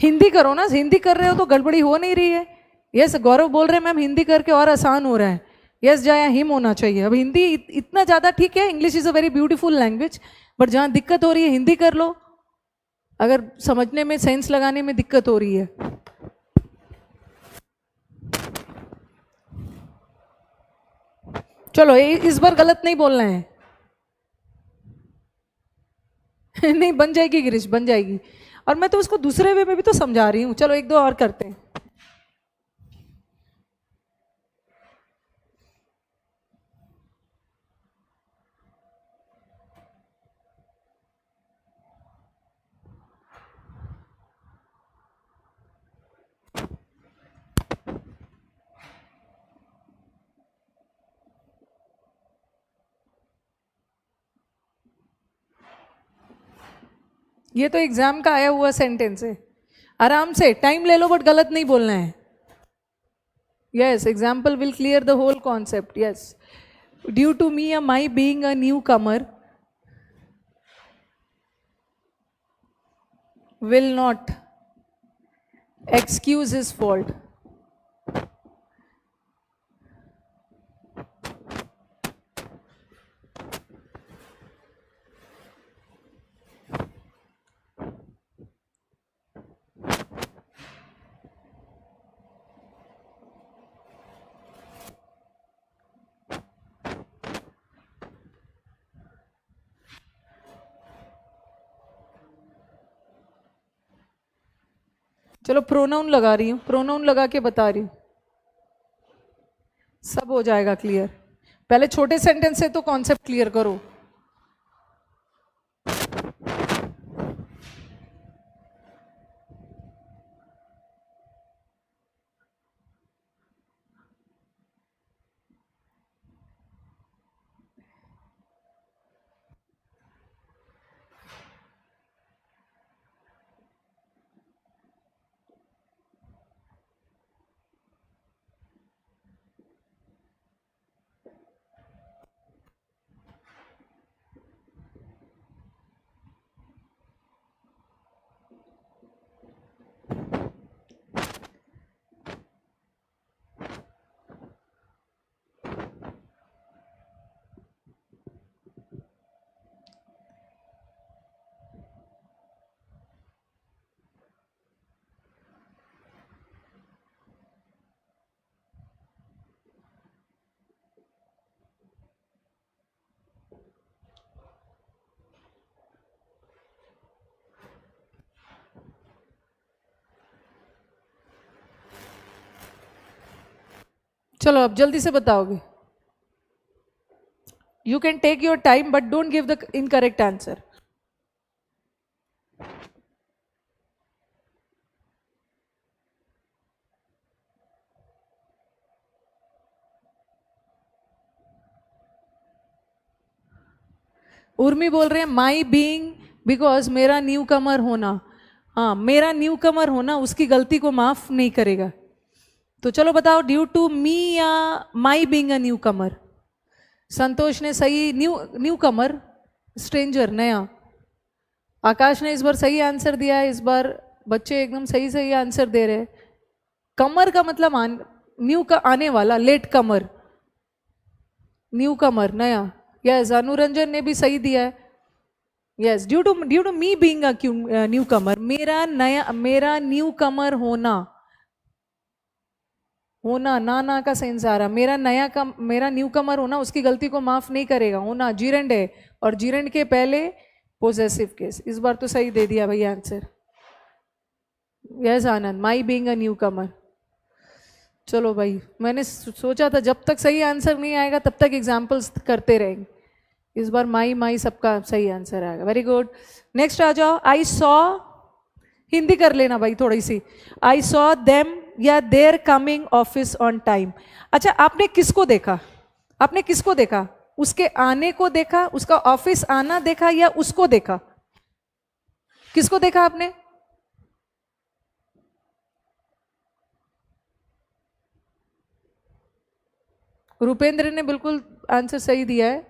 हिंदी करो ना, हिंदी कर रहे हो तो गड़बड़ी हो नहीं रही है। यस गौरव बोल रहे हैं मैम हिंदी करके और आसान हो रहा है, यस जाया हिम होना चाहिए। अब हिंदी इतना ज़्यादा ठीक है, English is a very beautiful language, but जहाँ दिक्कत हो रही है हिंदी कर लो, अगर समझने में सेंस लगाने में दिक्कत हो रही है। चलो इस बार गलत नहीं बोलना है नहीं बन जाएगी गिरीश, बन जाएगी, और मैं तो उसको दूसरे वे में भी तो समझा रही हूँ। चलो एक दो और करते हैं। ये तो एग्जाम का आया हुआ सेंटेंस है, आराम से टाइम ले लो बट गलत नहीं बोलना है। Yes example will clear the whole concept. Yes due to me or my being a newcomer will not excuse his fault. चलो प्रोनाउन लगा रही हूँ, प्रोनाउन लगा के बता रही हूँ, सब हो जाएगा क्लियर। पहले छोटे सेंटेंस से तो कॉन्सेप्ट क्लियर करो। चलो अब जल्दी से बताओगे। You can take your time but don't give the incorrect answer. Urmi बोल रहे हैं माई बीइंग, बिकॉज मेरा न्यू कमर होना। हाँ, मेरा न्यू कमर होना उसकी गलती को माफ नहीं करेगा। तो चलो बताओ, ड्यू टू मी या माई बीइंग अ न्यू कमर? संतोष ने सही, न्यू कमर, स्ट्रेंजर, नया। आकाश ने इस बार सही आंसर दिया है। इस बार बच्चे एकदम सही सही आंसर दे रहे हैं। कमर का मतलब न्यू का आने वाला, लेट कमर, न्यू कमर, नया। यस, अनुरंजन ने भी सही दिया है। Yes, due to me being a new comer, मेरा न्यू कमर होना, होना ना का सेंस आ रहा। मेरा न्यू कमर होना उसकी गलती को माफ नहीं करेगा। होना जीरेंड है, और जीरेंड के पहले पोजेसिव केस। इस बार तो सही दे दिया भैया answer. Yes Anand, my being a new comer. चलो भाई, मैंने सोचा था जब तक सही आंसर नहीं आएगा तब तक एग्जाम्पल्स करते रहेंगे। इस बार माई माई सबका सही आंसर आएगा। वेरी गुड, नेक्स्ट आ जाओ। आई सॉ, हिंदी कर लेना भाई थोड़ी सी। आई सॉ देम या their coming office on time. अच्छा, आपने किसको देखा? आपने किसको देखा? उसके आने को देखा, उसका ऑफिस आना देखा, या उसको देखा? किसको देखा आपने? रुपेंद्र ने बिल्कुल आंसर सही दिया है।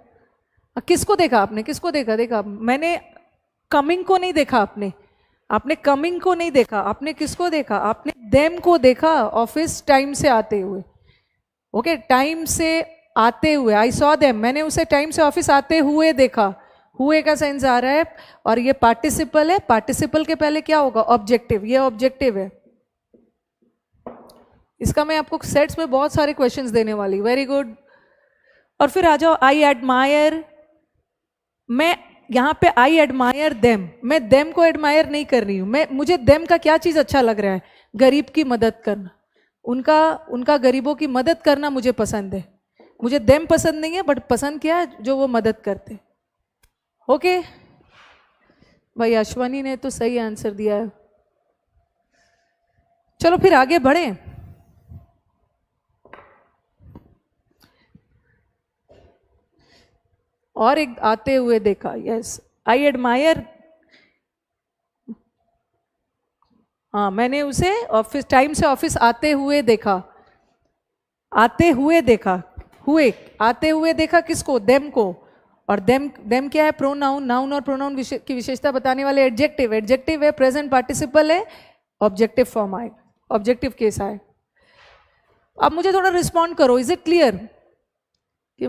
किसको देखा आपने? किसको देखा? देखा मैंने कमिंग को नहीं देखा आपने। आपने कमिंग को नहीं देखा। आपने किसको देखा? आपने देम को देखा, ऑफिस टाइम से आते हुए। ओके, टाइम से आते हुए, आई सॉ देम, मैंने उसे टाइम से ऑफिस आते हुए देखा। हुए का सेंस आ रहा है, और ये पार्टिसिपल है। पार्टिसिपल के पहले क्या होगा? ऑब्जेक्टिव। ये ऑब्जेक्टिव है। इसका मैं आपको सेट्स में बहुत सारे क्वेश्चंस देने वाली। Very good. और फिर आ जाओ, आई एडमायर। मैं यहाँ पे आई एडमायर देम, मैं देम को एडमायर नहीं कर रही हूँ। मुझे देम का क्या चीज अच्छा लग रहा है? गरीब की मदद करना, उनका उनका गरीबों की मदद करना मुझे पसंद है। मुझे देम पसंद नहीं है, बट पसंद क्या है? जो वो मदद करते। ओके भाई, अश्वनी ने तो सही आंसर दिया है। चलो फिर आगे बढ़े। और एक आते हुए देखा। Yes, I admire. हाँ, मैंने उसे ऑफिस टाइम से ऑफिस आते हुए देखा। आते हुए देखा, हुए, आते हुए देखा किसको? देम को। और देम, देम क्या है? प्रोनाउन। नाउन और प्रोनाउन की विशेषता बताने वाले एडजेक्टिव। एडजेक्टिव है, प्रेजेंट पार्टिसिपल है, ऑब्जेक्टिव फॉर्म आए, ऑब्जेक्टिव केस आए। अब मुझे थोड़ा रिस्पॉन्ड करो। इज इट क्लियर कि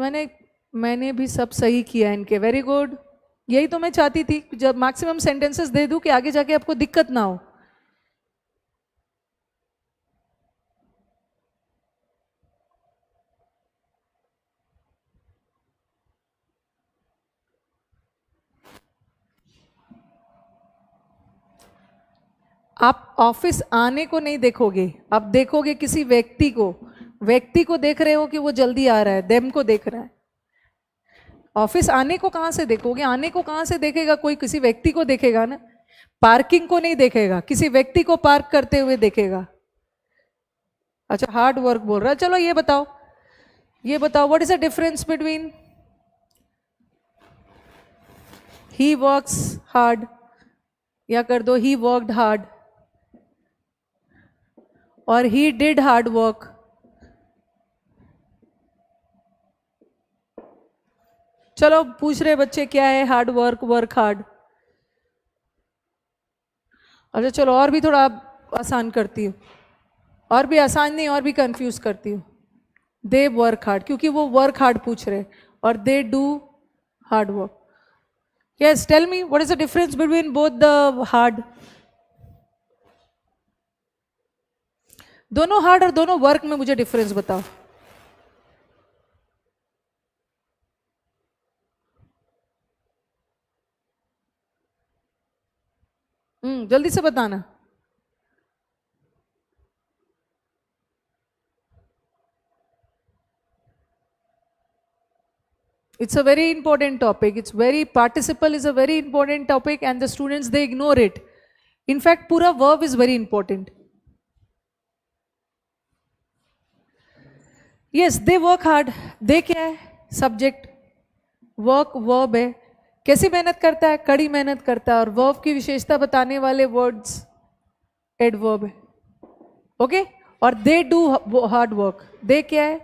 मैंने भी सब सही किया इनके? Very good. यही तो मैं चाहती थी, जब मैक्सिमम सेंटेंसेस दे दूं कि आगे जाके आपको दिक्कत ना हो। आप ऑफिस आने को नहीं देखोगे, आप देखोगे किसी व्यक्ति को। व्यक्ति को देख रहे हो कि वो जल्दी आ रहा है, देम को देख रहा है। ऑफिस आने को कहाँ से देखोगे? आने को कहाँ से देखेगा कोई? किसी व्यक्ति को देखेगा ना। पार्किंग को नहीं देखेगा, किसी व्यक्ति को पार्क करते हुए देखेगा। अच्छा, हार्ड वर्क बोल रहा है। चलो ये बताओ, what is the difference between he works hard, या कर दो ही वर्कड हार्ड, और ही डिड हार्ड वर्क। चलो पूछ रहे बच्चे क्या है हार्ड वर्क, वर्क हार्ड। अच्छा चलो और भी थोड़ा आसान करती हूँ, और भी आसान नहीं, और भी कंफ्यूज करती हूँ। दे वर्क हार्ड, क्योंकि वो वर्क हार्ड पूछ रहे, और they do hard work. Yes, tell me what is the difference between both the hard. दोनों हार्ड और दोनों वर्क में मुझे डिफरेंस बताओ। जल्दी से बताना। It's a very important topic. It's very, participle is a very important topic and the students, they ignore it. In fact, पूरा verb is very important. Yes, they work hard. They क्या है? Subject. Work verb है। कैसी मेहनत करता है? कड़ी मेहनत करता है। और verb की विशेषता बताने वाले words adverb है। ओके? और they do hard work. they क्या है?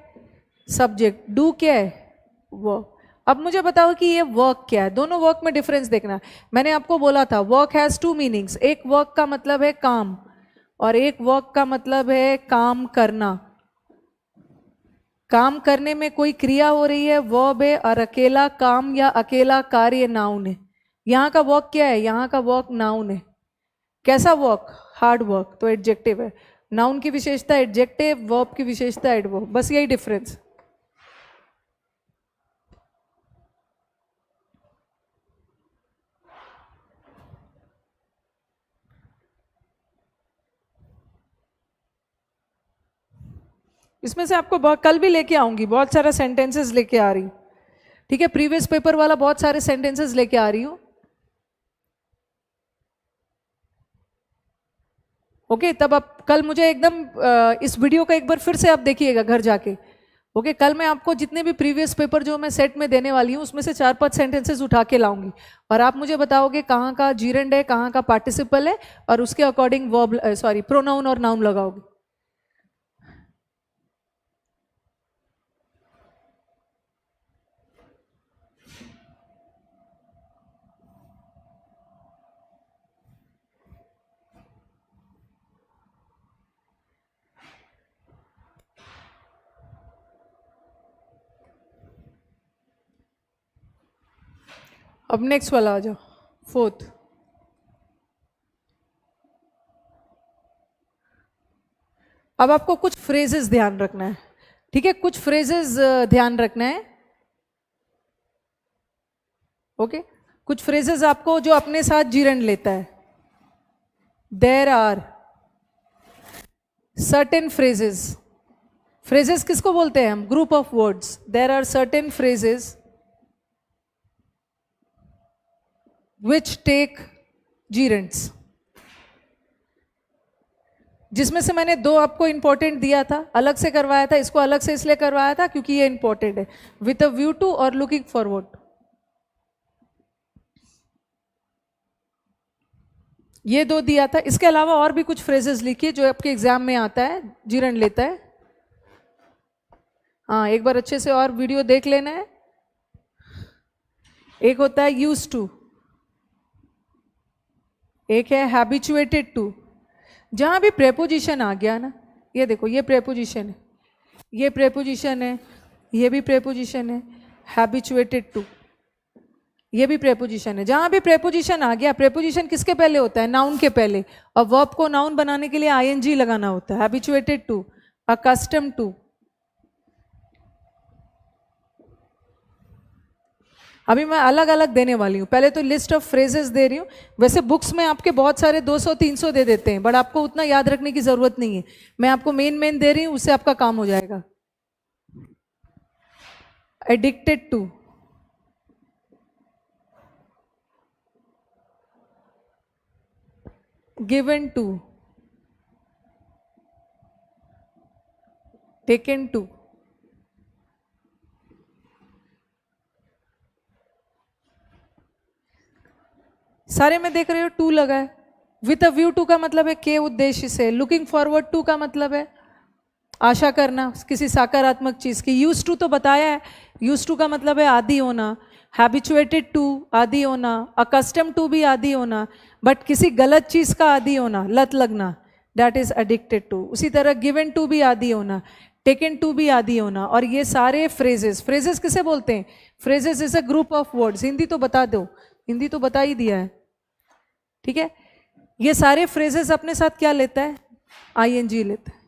Subject. do क्या है? Verb. अब मुझे बताओ कि ये वर्क क्या है। दोनों वर्क में डिफरेंस देखना। मैंने आपको बोला था वर्क हैज टू मीनिंग्स। एक वर्क का मतलब है काम, और एक वर्क का मतलब है काम करना। काम करने में कोई क्रिया हो रही है, वर्ब है, और अकेला काम या अकेला कार्य नाउन है। यहाँ का वर्क क्या है? यहाँ का वर्क नाउन है। कैसा वर्क? हार्ड वर्क, तो एडजेक्टिव है। नाउन की विशेषता एडजेक्टिव, वर्ब की विशेषता एडवर्ब, बस यही डिफरेंस। इसमें से आपको कल भी लेके आऊंगी, बहुत सारा सेंटेंसेस लेके आ रही हूँ। ठीक है, प्रीवियस पेपर वाला बहुत सारे सेंटेंसेस लेके आ रही हूँ। ओके, तब आप कल मुझे एकदम इस वीडियो का एक बार फिर से आप देखिएगा घर जाके। ओके, कल मैं आपको जितने भी प्रीवियस पेपर जो मैं सेट में देने वाली हूँ उसमें से 4-5 सेंटेंसेस उठा के लाऊंगी, और आप मुझे बताओगे कहाँ का जीरेंड है, कहाँ का पार्टिसिपल है, और उसके अकॉर्डिंग वर्ब प्रोनाउन और नाउन लगाओगे। अब नेक्स्ट वाला आ जाओ, फोर्थ। अब आपको कुछ फ्रेजेस ध्यान रखना है। ठीक है, कुछ फ्रेजेस ध्यान रखना है। ओके, कुछ फ्रेजेस आपको जो अपने साथ जीरण लेता है। There are certain phrases. Phrases किसको बोलते हैं हम? Group of words. There are certain phrases which take gerunds, जिसमें से मैंने 2 आपको इंपॉर्टेंट दिया था, अलग से करवाया था। इसको अलग से इसलिए करवाया था क्योंकि ये इंपॉर्टेंट है। विथ अ व्यू टू और लुकिंग फॉरवर्ड, ये 2 दिया था। इसके अलावा और भी कुछ फ्रेजेस लिखिए जो आपके एग्जाम में आता है, जीरण लेता है। हाँ, एक बार अच्छे से और वीडियो देख लेना है। एक होता है यूज टू, एक है हैबिचुएटेड टू। जहां भी प्रेपोजिशन आ गया ना, ये देखो, ये प्रेपोजिशन है, ये प्रेपोजिशन है, ये भी प्रेपोजिशन है। हैबिचुएटेड टू, ये भी प्रेपोजिशन है। जहां भी प्रेपोजिशन आ गया, प्रेपोजिशन किसके पहले होता है? नाउन के पहले। और वर्ब को नाउन बनाने के लिए आईएनजी लगाना होता है। Habituated to, accustomed to. अभी मैं अलग अलग देने वाली हूँ, पहले तो लिस्ट ऑफ फ्रेजेस दे रही हूँ। वैसे बुक्स में आपके बहुत सारे 200-300 दे देते हैं, बट आपको उतना याद रखने की जरूरत नहीं है। मैं आपको मेन मेन दे रही हूँ, उससे आपका काम हो जाएगा। Addicted to, given to, taken to, सारे में देख रहे हो टू लगा है। विथ अ व्यू टू का मतलब है के उद्देश्य से। लुकिंग फॉरवर्ड टू का मतलब है आशा करना किसी सकारात्मक चीज की। यूज टू तो बताया है, यूज टू का मतलब है आदी होना। हैबिचुएटेड टू आदी होना, अकस्टम टू भी आदी होना, बट किसी गलत चीज का आदी होना, लत लगना, दैट इज एडिक्टेड टू। उसी तरह गिवन टू भी आदी होना, टेकन टू भी आदी होना। और ये सारे फ्रेजेस, फ्रेजेस किसे बोलते हैं? Phrases is a group of words. Hindi तो बता दो, हिंदी तो बता ही दिया है, ठीक है। ये सारे फ्रेजेस अपने साथ क्या लेता है? आईएनजी लेता है।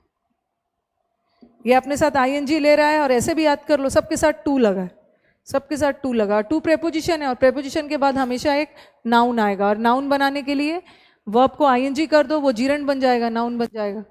ये अपने साथ आईएनजी ले रहा है, और ऐसे भी याद कर लो सबके साथ टू लगा है, सबके साथ टू लगा। टू प्रेपोजिशन है, और प्रेपोजिशन के बाद हमेशा एक नाउन आएगा, और नाउन बनाने के लिए वर्ब को आईएनजी कर दो, वो जीरंड बन जाएगा, नाउन बन जाएगा।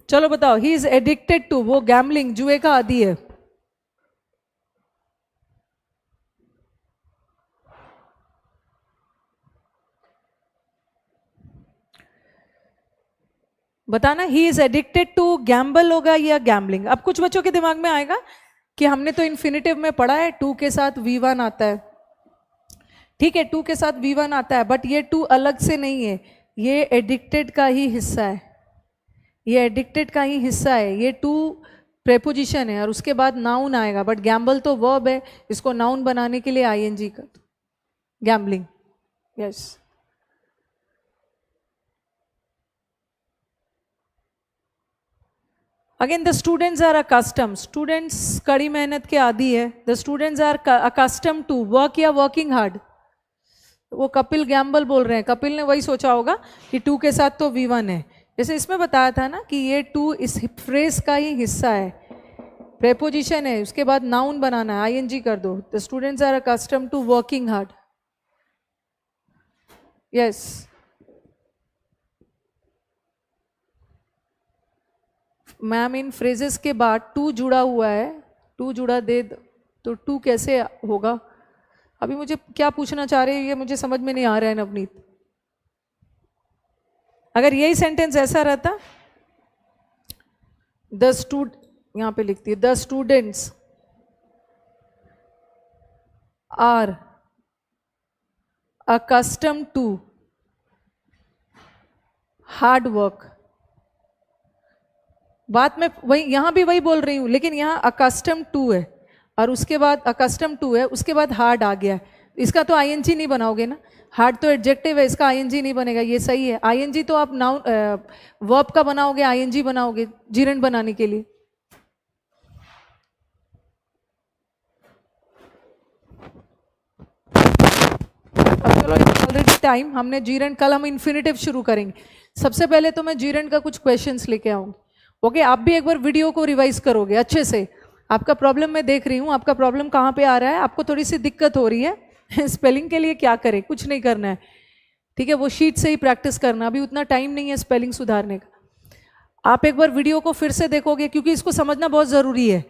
चलो बताओ, ही इज एडिक्टेड टू, वो गैम्बलिंग, जुए का आदी है। बताना, he is addicted to gamble होगा या गैम्बलिंग। अब कुछ बच्चों के दिमाग में आएगा कि हमने तो इन्फिनिटिव में पढ़ा है टू के साथ V1 आता है। ठीक है, टू के साथ V1 आता है, बट ये टू अलग से नहीं है, ये एडिक्टेड का ही हिस्सा है, ये एडिक्टेड का ही हिस्सा है। ये टू प्रेपोजिशन है, और उसके बाद नाउन आएगा, बट गैम्बल तो वर्ब है, इसको नाउन बनाने के लिए आईएनजी कर दो, gambling. Yes, again the students are accustom, students कड़ी मेहनत के आदी है। The students are accustom to work या वर्किंग हार्ड। वो कपिल गैम्बल बोल रहे हैं, कपिल ने वही सोचा होगा कि टू के साथ तो V1 है। जैसे इसमें बताया था ना कि ये टू इस फ्रेज का ही हिस्सा है, प्रेपोजिशन है, उसके बाद नाउन बनाना है, आईएनजी कर दो। The students are accustom to working hard. Yes, ma'am इन फ्रेजेस के बाद टू जुड़ा हुआ है, टू जुड़ा दे तो टू कैसे होगा? अभी मुझे क्या पूछना चाह रहे हैं ये मुझे समझ में नहीं आ रहा है नवनीत। अगर यही सेंटेंस ऐसा रहता, यहां पे लिखती है the students are accustom to hard work. बात में वही, यहां भी वही बोल रही हूं, लेकिन यहां अकस्टम टू है, और उसके बाद अकस्टम टू है, उसके बाद हार्ड आ गया है। इसका तो आईएनजी नहीं बनाओगे ना, हार्ड तो एडजेक्टिव है, इसका आईएनजी नहीं बनेगा, ये सही है। आईएनजी तो आप नाउन वर्ब का बनाओगे, आईएनजी बनाओगे जीरंड बनाने के लिए। अब चलो, ऑलरेडी टाइम, हमने जीरंड, कल हम इन्फिनिटिव शुरू करेंगे। सबसे पहले तो मैं जीरंड का कुछ क्वेश्चंस लेके आऊंगी। ओके, आप भी एक बार वीडियो को रिवाइज करोगे अच्छे से। आपका प्रॉब्लम मैं देख रही हूँ, आपका प्रॉब्लम कहाँ पे आ रहा है, आपको थोड़ी सी दिक्कत हो रही है स्पेलिंग के लिए क्या करें, कुछ नहीं करना है, ठीक है, वो शीट से ही प्रैक्टिस करना, अभी उतना टाइम नहीं है स्पेलिंग सुधारने का। आप एक बार वीडियो को फिर से देखोगे, क्योंकि इसको समझना बहुत ज़रूरी है।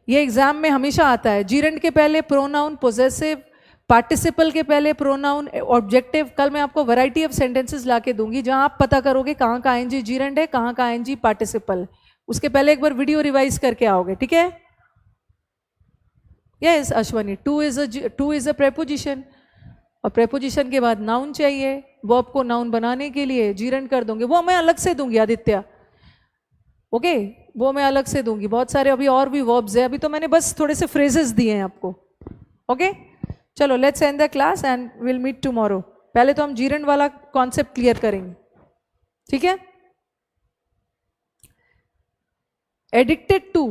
ये एग्जाम में हमेशा आता है, जीरंड के पहले प्रोनाउन, पोजेसिव, पार्टिसिपल के पहले प्रोनाउन, ऑब्जेक्टिव। कल मैं आपको वैरायटी ऑफ सेंटेंसेस ला के दूंगी, जहां आप पता करोगे कहाँ का आईएनजी जीरंड है, कहाँ का आईएनजी पार्टिसिपल है। उसके पहले एक बार वीडियो रिवाइज करके आओगे, ठीक है। Yes Ashwani, two is a preposition, और प्रेपोजिशन के बाद नाउन चाहिए, वर्ब को नाउन बनाने के लिए जीरन कर दूंगी, वो मैं अलग से दूंगी आदित्य, ओके वो मैं अलग से दूंगी। बहुत सारे अभी और भी वर्ब्स है, अभी तो मैंने बस थोड़े से फ्रेजेस दिए हैं आपको, ओके चलो let's end the class and will meet tomorrow. पहले तो हम जीरन वाला कॉन्सेप्ट क्लियर करेंगे, ठीक है। Addicted to,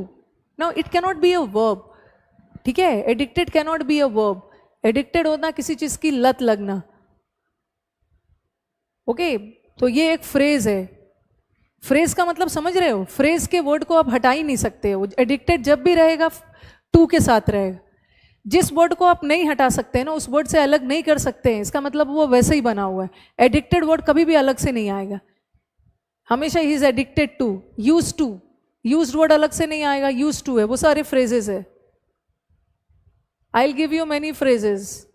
now it cannot be a verb, ठीक है, addicted cannot be a verb. Addicted होना किसी चीज की लत लगना, ओके तो ये एक फ्रेज है। फ्रेज का मतलब समझ रहे हो, फ्रेज के वर्ड को आप हटा ही नहीं सकते हो, एडिक्टेड जब भी रहेगा टू के साथ रहेगा। जिस वर्ड को आप नहीं हटा सकते ना, उस वर्ड से अलग नहीं कर सकते हैं, इसका मतलब वो वैसे ही बना हुआ है। एडिक्टेड वर्ड कभी भी अलग से नहीं आएगा, हमेशा he is addicted to. Use to, used word अलग से नहीं आएगा, यूज टू है, वो सारे फ्रेजेस है। I will give you many phrases,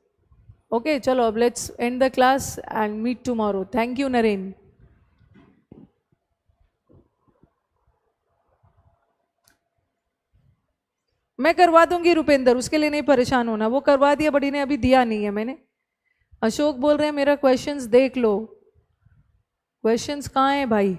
okay चलो अब let's end the class and meet tomorrow. Thank you Naren. मैं करवा दूंगी रुपेंद्र, उसके लिए नहीं परेशान होना, वो करवा दिया, बड़ी ने अभी दिया नहीं है मैंने। अशोक बोल रहे हैं मेरा क्वेश्चंस देख लो, क्वेश्चंस कहाँ है भाई?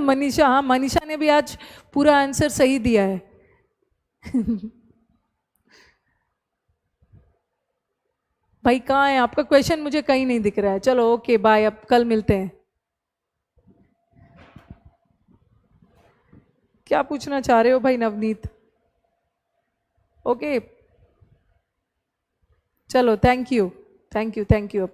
मनीषा, हाँ मनीषा ने भी आज पूरा आंसर सही दिया है। भाई कहाँ है आपका क्वेश्चन, मुझे कहीं नहीं दिख रहा है। चलो ओके बाय, अब कल मिलते हैं। क्या पूछना चाह रहे हो भाई नवनीत? ओके चलो thank you thank you thank you.